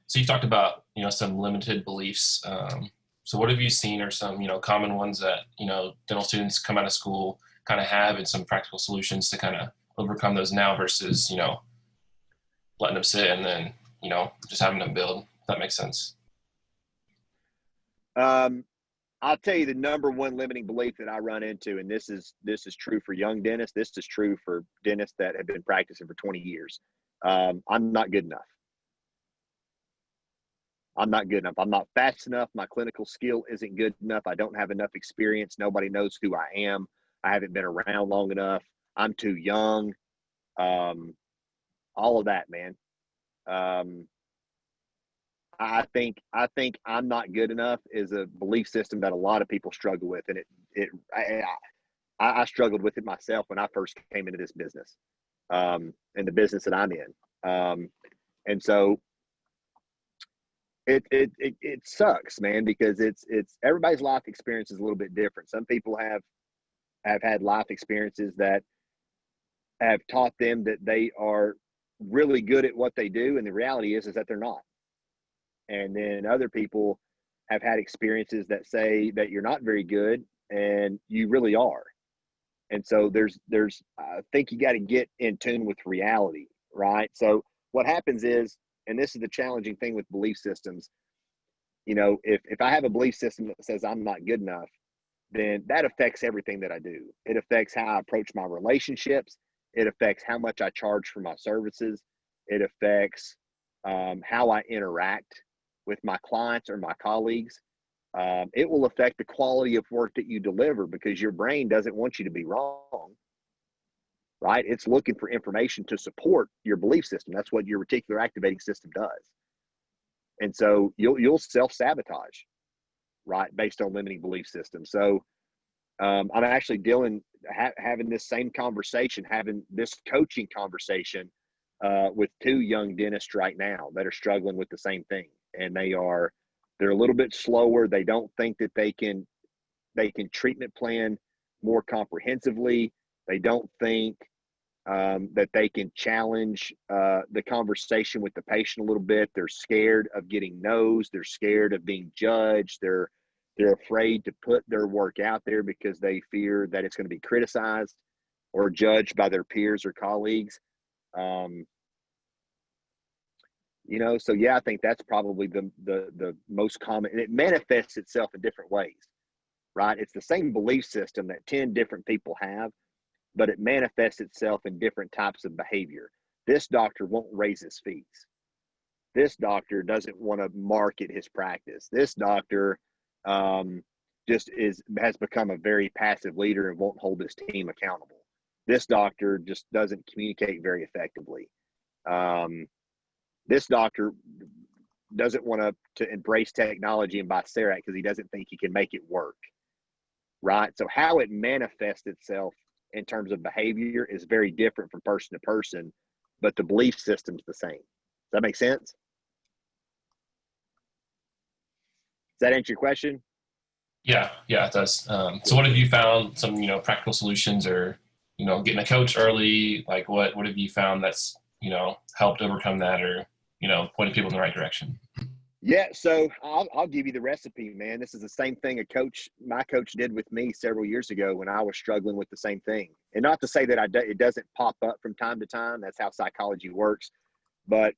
so you talked about, you know, some limited beliefs. So what have you seen are some, you know, common ones that, you know, dental students come out of school kind of have, and some practical solutions to kind of overcome those now versus, you know, letting them sit and then, you know, just having them build, if that makes sense.
I'll tell you the number one limiting belief that I run into, and this is true for young dentists. This is true for dentists that have been practicing for 20 years. I'm not good enough. I'm not good enough. I'm not fast enough. My clinical skill isn't good enough. I don't have enough experience. Nobody knows who I am. I haven't been around long enough. I'm too young. All of that, man. I think I'm not good enough is a belief system that a lot of people struggle with, and I struggled with it myself when I first came into this business, and the business that I'm in, and so it sucks, man, because it's everybody's life experience is a little bit different. Some people have had life experiences that have taught them that they are really good at what they do, and the reality is that they're not. And then other people have had experiences that say that you're not very good and you really are. And so there's I think you got to get in tune with reality, right? So what happens is, and this is the challenging thing with belief systems, you know, if I have a belief system that says I'm not good enough, then that affects everything that I do. It affects how I approach my relationships. It affects how much I charge for my services. It affects how I interact with my clients or my colleagues. It will affect the quality of work that you deliver, because your brain doesn't want you to be wrong, right? It's looking for information to support your belief system. That's what your reticular activating system does. And so you'll self-sabotage, right, based on limiting belief systems. So I'm actually having this same conversation, having this coaching conversation with two young dentists right now that are struggling with the same thing. And they're a little bit slower. They don't think that they can treatment plan more comprehensively. They don't think that they can challenge the conversation with the patient a little bit. They're scared of getting no's. They're scared of being judged. They're afraid to put their work out there because they fear that it's going to be criticized or judged by their peers or colleagues. You know, so yeah, I think that's probably the most common, and it manifests itself in different ways, right? It's the same belief system that 10 different people have, but it manifests itself in different types of behavior. This doctor won't raise his fees. This doctor doesn't want to market his practice. This doctor has become a very passive leader and won't hold his team accountable. This doctor just doesn't communicate very effectively. This doctor doesn't want to embrace technology and buy CERAC because he doesn't think he can make it work, right? So how it manifests itself in terms of behavior is very different from person to person, but the belief system's the same. Does that make sense? Does that answer your question?
Yeah, it does. So what have you found, some, you know, practical solutions, or, you know, getting a coach early? Like what have you found that's, you know, helped overcome that, or, you know, pointing people in the right direction?
Yeah, so I'll give you the recipe, man. This is the same thing my coach did with me several years ago when I was struggling with the same thing. And not to say that it doesn't pop up from time to time. That's how psychology works. But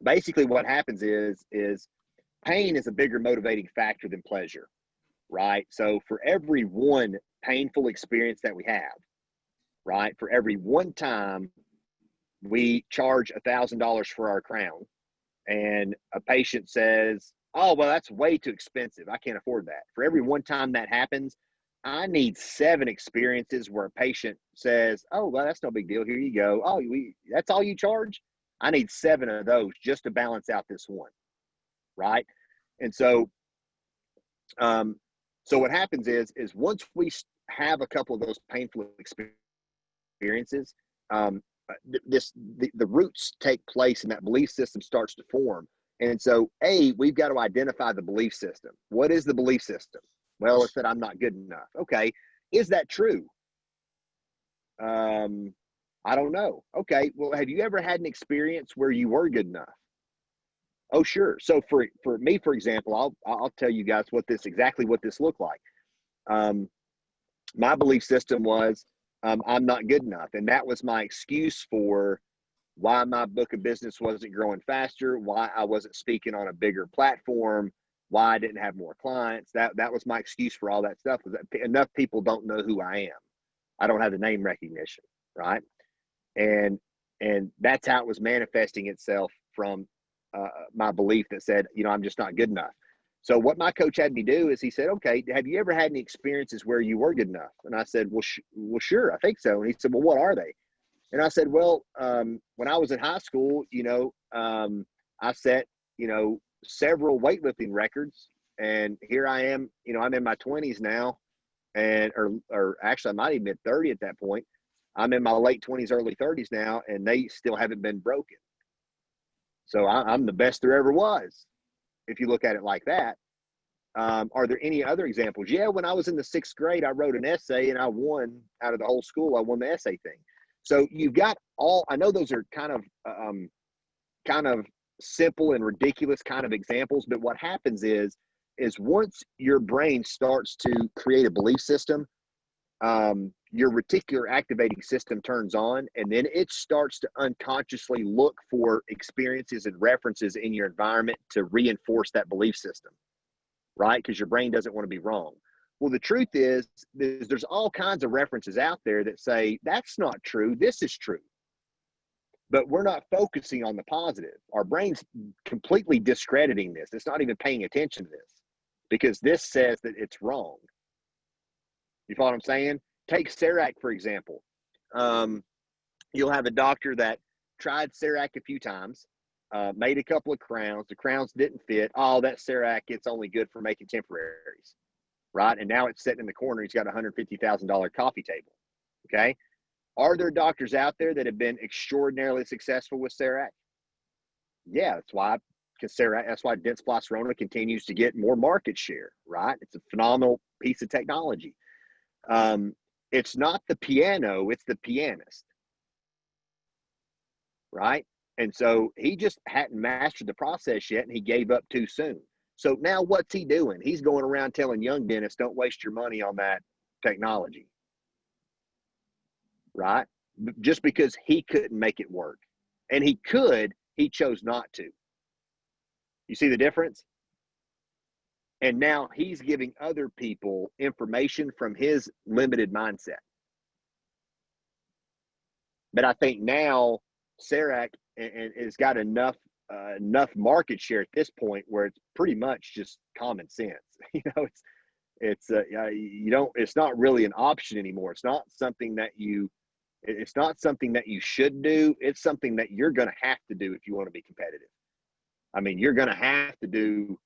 basically what happens is pain is a bigger motivating factor than pleasure, right? So for every one painful experience that we have, right, for every one time we charge $1,000 for our crown, and a patient says, oh, well, that's way too expensive. I can't afford that. For every one time that happens, I need 7 experiences where a patient says, oh, well, that's no big deal. Here you go. Oh, that's all you charge? I need 7 of those just to balance out this one, right? And so, so what happens is once we have a couple of those painful experiences, the roots take place and that belief system starts to form. And so, we've got to identify the belief system. What is the belief system? Well, it's that I'm not good enough. Okay. Is that true? I don't know. Okay. Well, have you ever had an experience where you were good enough? Oh, sure. So for me, for example, I'll tell you guys exactly what this looked like. My belief system was, I'm not good enough. And that was my excuse for why my book of business wasn't growing faster, why I wasn't speaking on a bigger platform, why I didn't have more clients. That was my excuse for all that stuff, was that enough people don't know who I am. I don't have the name recognition, right? And that's how it was manifesting itself from my belief that said, I'm just not good enough. So what my coach had me do is he said, okay, have you ever had any experiences where you were good enough? And I said, well, sure, I think so. And he said, well, what are they? And I said, well, when I was in high school, I set, several weightlifting records, and here I am, I'm in my 20s now, and, or actually I might even been 30 at that point. I'm in my late 20s, early 30s now, and they still haven't been broken. So I'm the best there ever was, if you look at it like that. Are there any other examples? Yeah, when I was in the 6th grade, I wrote an essay and I won out of the whole school. I won the essay thing. So you've got I know those are kind of simple and ridiculous kind of examples, but what happens is once your brain starts to create a belief system, your reticular activating system turns on, and then it starts to unconsciously look for experiences and references in your environment to reinforce that belief system, right? Because your brain doesn't want to be wrong. Well, the truth is there's all kinds of references out there that say, that's not true, this is true. But we're not focusing on the positive. Our brain's completely discrediting this. It's not even paying attention to this because this says that it's wrong. You follow what I'm saying? Take CERAC, for example. You'll have a doctor that tried CERAC a few times, made a couple of crowns. The crowns didn't fit. Oh, that CERAC, it's only good for making temporaries, right? And now it's sitting in the corner. He's got a $150,000 coffee table, okay? Are there doctors out there that have been extraordinarily successful with CERAC? Yeah, that's why Dentsply Sirona continues to get more market share, right? It's a phenomenal piece of technology. It's not the piano, it's the pianist, right? And so he just hadn't mastered the process yet, and he gave up too soon. So now what's he doing? He's going around telling young dentists, don't waste your money on that technology, right? Just because he couldn't make it work. And he chose not to. You see the difference? And now he's giving other people information from his limited mindset. But I think now CERAC has got enough market share at this point where it's pretty much just common sense. It's not really an option anymore. It's not something that you should do. It's something that you're going to have to do if you want to be competitive. I mean, you're going to have to do,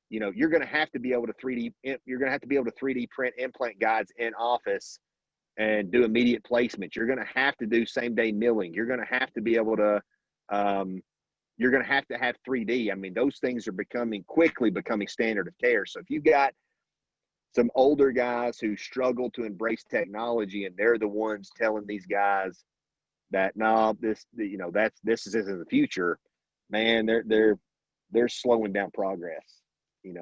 you're going to have to be able to 3D print implant guides in office and do immediate placement. You're going to have to do same day milling. You're going to have to be able to, you're going to have 3D. I mean, those things are quickly becoming standard of care. So if you've got some older guys who struggle to embrace technology and they're the ones telling these guys that, no, this isn't the future, man, they're slowing down progress, in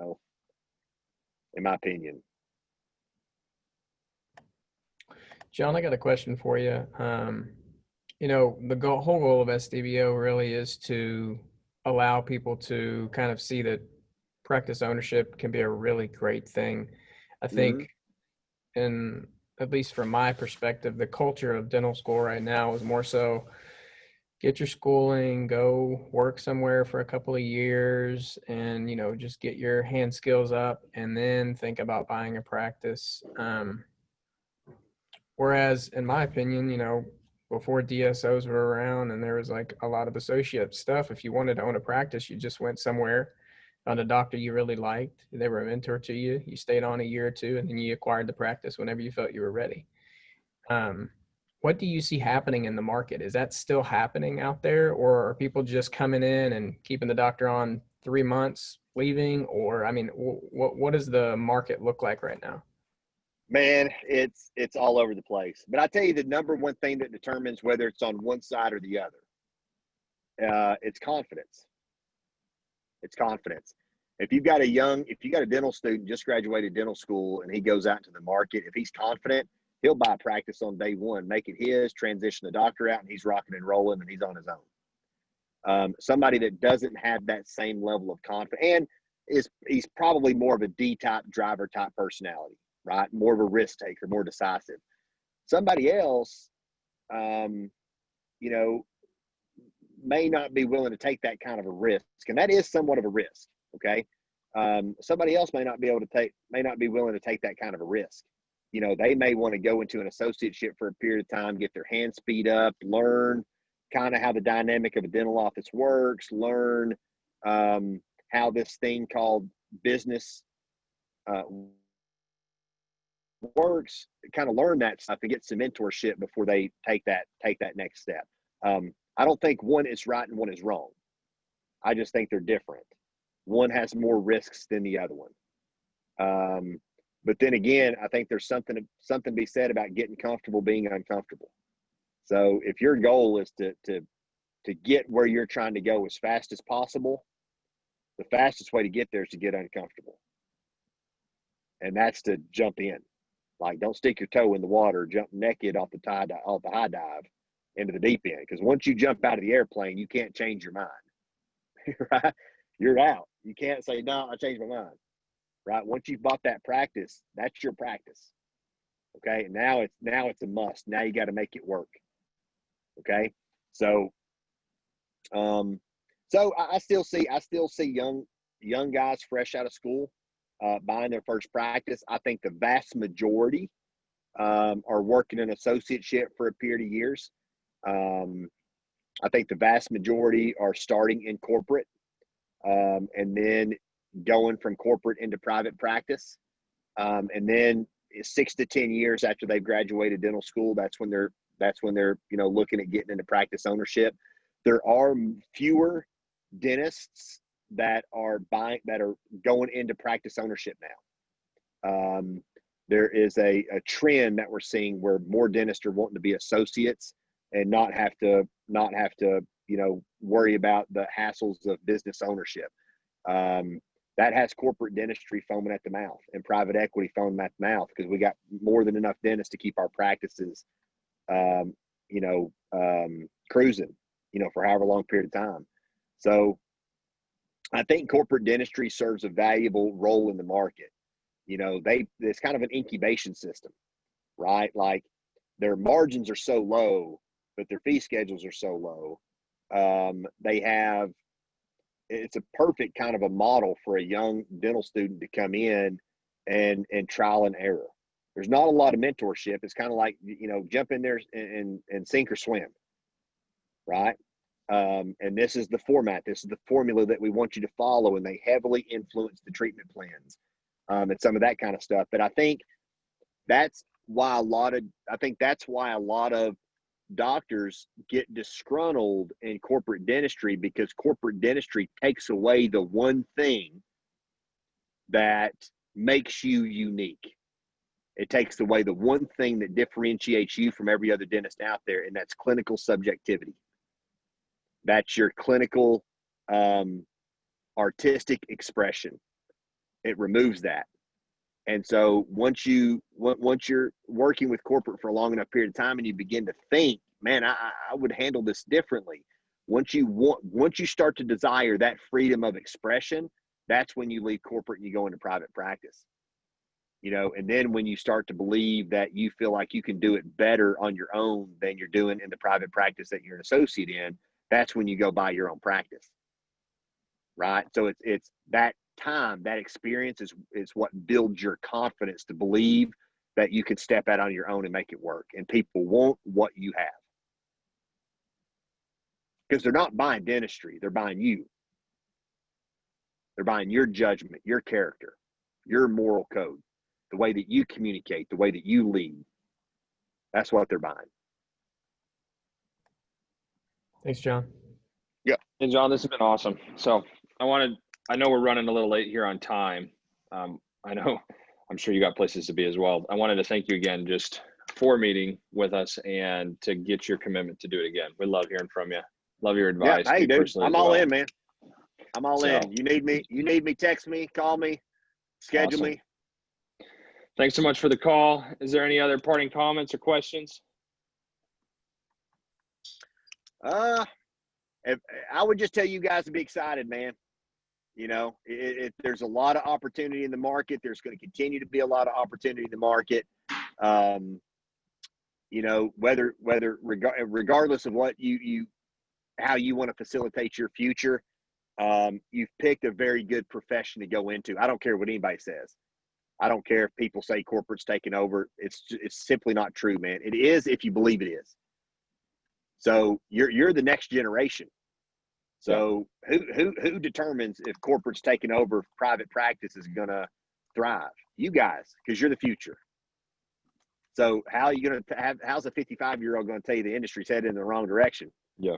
my opinion.
John, I got a question for you. The whole goal of SDBO really is to allow people to kind of see that practice ownership can be a really great thing. I think, and at least from my perspective, the culture of dental school right now is more so get your schooling, go work somewhere for a couple of years and, just get your hand skills up and then think about buying a practice. Whereas in my opinion, before DSOs were around and there was like a lot of associate stuff, if you wanted to own a practice, you just went somewhere, found a doctor you really liked. They were a mentor to you. You stayed on a year or two and then you acquired the practice whenever you felt you were ready. What do you see happening in the market? Is that still happening out there, or are people just coming in and keeping the doctor on 3 months, leaving? Or, I mean, what does the market look like right now?
Man, it's all over the place. But I tell you, the number one thing that determines whether it's on one side or the other, it's confidence. It's confidence. If you got a dental student just graduated dental school and he goes out into the market, if he's confident, he'll buy a practice on day one, make it his, transition the doctor out, and he's rocking and rolling, and he's on his own. Somebody that doesn't have that same level of confidence, and he's probably more of a D-type driver type personality, right? More of a risk taker, more decisive. Somebody else, may not be willing to take that kind of a risk, and that is somewhat of a risk. Okay, somebody else may not be willing to take that kind of a risk. They may want to go into an associateship for a period of time, get their hands speed up, learn kind of how the dynamic of a dental office works, learn how this thing called business works, kind of learn that stuff and get some mentorship before they take that next step. I don't think one is right and one is wrong. I just think they're different. One has more risks than the other one. But then again, I think there's something to be said about getting comfortable being uncomfortable. So if your goal is to get where you're trying to go as fast as possible, the fastest way to get there is to get uncomfortable. And that's to jump in. Like, don't stick your toe in the water, jump naked off the high dive into the deep end. Because once you jump out of the airplane, you can't change your mind. Right? You're out. You can't say, no, I changed my mind. Right? Once you've bought that practice, that's your practice. Okay. Now it's a must. Now you got to make it work. Okay. So, I still see young guys fresh out of school, buying their first practice. I think the vast majority, are working an associateship for a period of years. I think the vast majority are starting in corporate, and then going from corporate into private practice. And then 6 to 10 years after they've graduated dental school, that's when they're looking at getting into practice ownership. There are fewer dentists that are going into practice ownership now. There is a trend that we're seeing where more dentists are wanting to be associates and not have to worry about the hassles of business ownership. That has corporate dentistry foaming at the mouth and private equity foaming at the mouth, because we got more than enough dentists to keep our practices, cruising, for however long period of time. So I think corporate dentistry serves a valuable role in the market. It's kind of an incubation system, right? Like, their margins are so low, but their fee schedules are so low. It's a perfect kind of a model for a young dental student to come in and trial and error. There's not a lot of mentorship. It's kind of like, jump in there and sink or swim, right? And this is the format. This is the formula that we want you to follow, and they heavily influence the treatment plans, and some of that kind of stuff. But I think that's why a lot of doctors get disgruntled in corporate dentistry, because corporate dentistry takes away the one thing that makes you unique. It takes away the one thing that differentiates you from every other dentist out there, and that's clinical subjectivity. That's your clinical, artistic expression. It removes that. And so once you're working with corporate for a long enough period of time and you begin to think, man, I would handle this differently. Once you start to desire that freedom of expression, that's when you leave corporate and you go into private practice. And then when you start to believe that you feel like you can do it better on your own than you're doing in the private practice that you're an associate in, that's when you go buy your own practice. Right. So it's that time, that experience is what builds your confidence to believe that you can step out on your own and make it work. And people want what you have. Because they're not buying dentistry, they're buying you. They're buying your judgment, your character, your moral code, the way that you communicate, the way that you lead. That's what they're buying.
Thanks, John.
Yeah.
And John, this has been awesome. So I know we're running a little late here on time. I'm sure you got places to be as well. I wanted to thank you again just for meeting with us and to get your commitment to do it again. We love hearing from you. Love your advice.
Yeah, hey, dude, I'm all in, man. I'm all
So,
in. You need me, text me, call me, schedule
awesome.
me.
Thanks so much for the call. Is there any other parting comments or questions?
If, I would just tell you guys to be excited, man. You know, there's a lot of opportunity in the market. There's going to continue to be a lot of opportunity in the market. You know, regardless of what how you want to facilitate your future, you've picked a very good profession to go into. I don't care what anybody says. I don't care if people say corporate's taking over. It's simply not true, man. It is if you believe it is. So you're the next generation. So who determines if corporate's taking over, if private practice is going to thrive? You guys, because you're the future. So how are you going to how's a 55-year-old going to tell you the industry's headed in the wrong direction?
Yeah.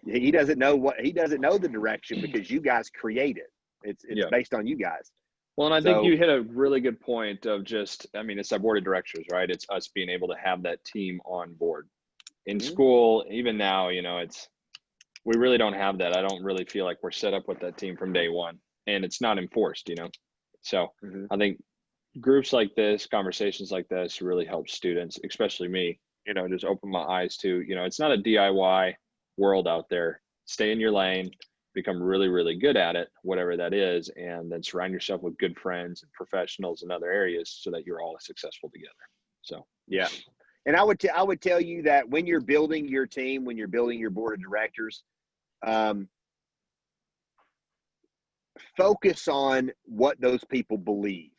He doesn't know the direction because you guys create it. It's based on you guys.
Well, and I think you hit a really good point of it's our board of directors, right? It's us being able to have that team on board. In school, even now, you know, we really don't have that. I don't really feel like we're set up with that team from day one, and it's not enforced, you know? So I think groups like this, conversations like this really help students, especially me, you know, just open my eyes to, you know, it's not a DIY world out there. Stay in your lane, become really, really good at it, whatever that is, and then surround yourself with good friends and professionals in other areas so that you're all successful together. So,
yeah. And I would tell you that when you're building your team, when you're building your board of directors, focus on what those people believe.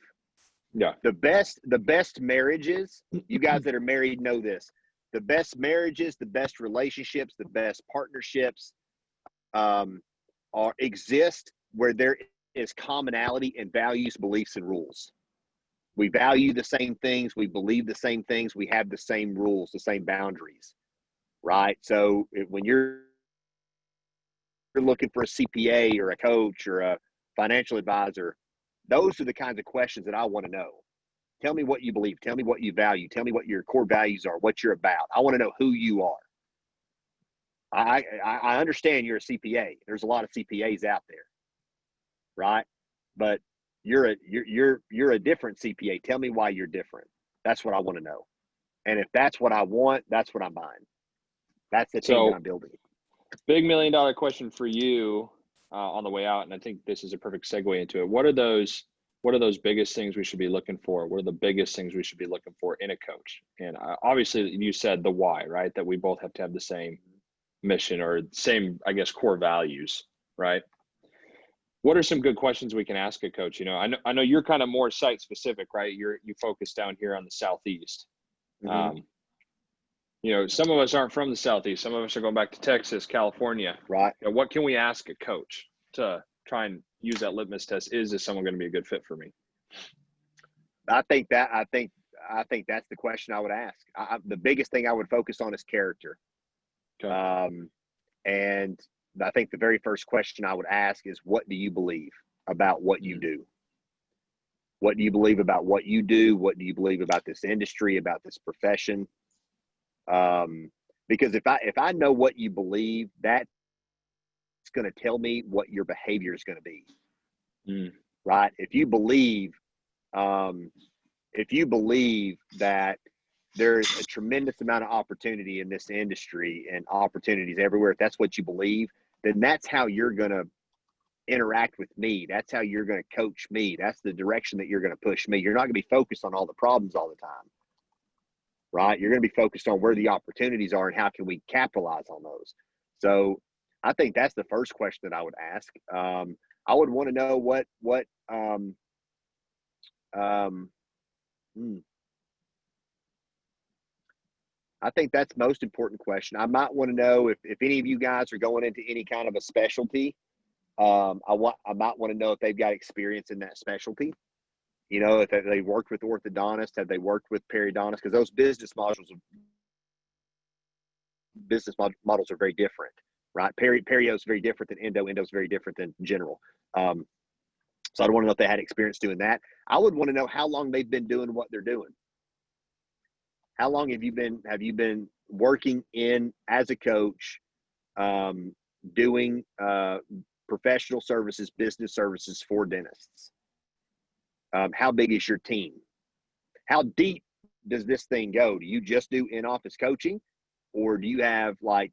Yeah.
The best marriages, you guys that are married know this. The best marriages, the best relationships, the best partnerships exist where there is commonality in values, beliefs, and rules. We value the same things. We believe the same things. We have the same rules, the same boundaries, right? So when you're looking for a CPA or a coach or a financial advisor, those are the kinds of questions that I want to know. Tell me what you believe. Tell me what you value. Tell me what your core values are, what you're about. I want to know who you are. I understand you're a CPA. There's a lot of CPAs out there, right? But you're a different CPA. Tell me why you're different. That's what I want to know. And if that's what I want, that's what I'm buying. That's the team that I'm building.
Big $1 million question for you on the way out, and I think this is a perfect segue into it. What are those biggest things we should be looking for? What are the biggest things we should be looking for in a coach? And obviously, you said the why, right? That we both have to have the same mission or same, I guess, core values, right? What are some good questions we can ask a coach? You know, I know you're kind of more site specific, right? You focus down here on the Southeast. You know, some of us aren't from the Southeast. Some of us are going back to Texas, California.
Right.
You know, what can we ask a coach to try and use that litmus test? Is this someone going to be a good fit for me?
I think that's the question I would ask. The biggest thing I would focus on is character.
Okay.
And I think the very first question I would ask is, what do you believe about what you do? What do you believe about what you do? What do you believe about this industry, about this profession? Because if I know what you believe, that's going to tell me what your behavior is going to be. Right? If you believe that there's a tremendous amount of opportunity in this industry and opportunities everywhere, if that's what you believe, then that's how you're going to interact with me. That's how you're going to coach me. That's the direction that you're going to push me. You're not going to be focused on all the problems all the time, right? You're going to be focused on where the opportunities are and how can we capitalize on those. So I think that's the first question that I would ask. I would want to know I think that's the most important question. I might want to know if any of you guys are going into any kind of a specialty. I might want to know if they've got experience in that specialty. You know, if they worked with orthodontists, have they worked with periodontists? Because those business models are very different, right? Perio is very different than endo. Endo is very different than general. So I'd want to know if they had experience doing that. I would want to know how long they've been doing what they're doing. How long have you been working in as a coach, doing professional services, business services for dentists? How big is your team? How deep does this thing go? Do you just do in-office coaching, or do you have like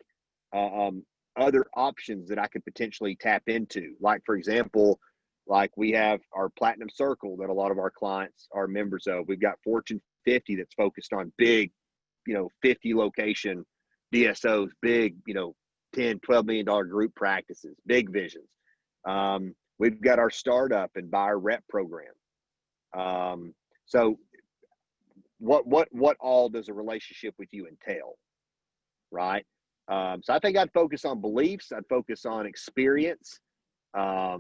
other options that I could potentially tap into? Like, for example, like we have our Platinum Circle that a lot of our clients are members of. We've got Fortune 50 that's focused on big, 50 location DSOs, big, $10, $12 million group practices, big visions. We've got our startup and buyer rep program. So what all does a relationship with you entail? Right. So I think I'd focus on beliefs. I'd focus on experience,
How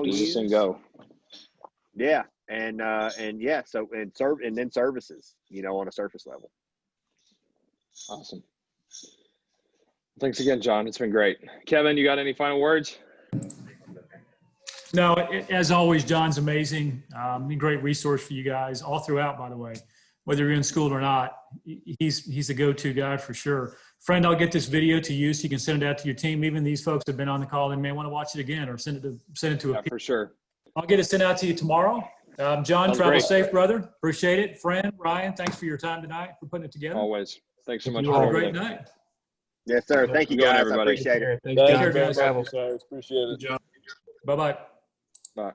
deep does this thing go?
Yeah. And yeah. So, and then services, on a surface level.
Awesome. Thanks again, John. It's been great. Kevin, you got any final words?
No, as always, John's amazing. A great resource for you guys all throughout, by the way, whether you're in school or not. He's the go-to guy for sure. Friend, I'll get this video to you so you can send it out to your team. Even these folks have been on the call and may want to watch it again or send it to
Yeah, for sure.
I'll get it sent out to you tomorrow. John,
Sounds
travel
great.
safe, brother. Appreciate it. Friend, Ryan, thanks for your time tonight, for putting it together.
Always. Thanks so much.
You
for
all have a
everything.
great night.
Yes, sir. Thank you,
Good going,
guys.
everybody.
I appreciate it.
Thanks,
Take
John.
care, guys.
Travel.
Appreciate it.
Bye-bye.
Bye.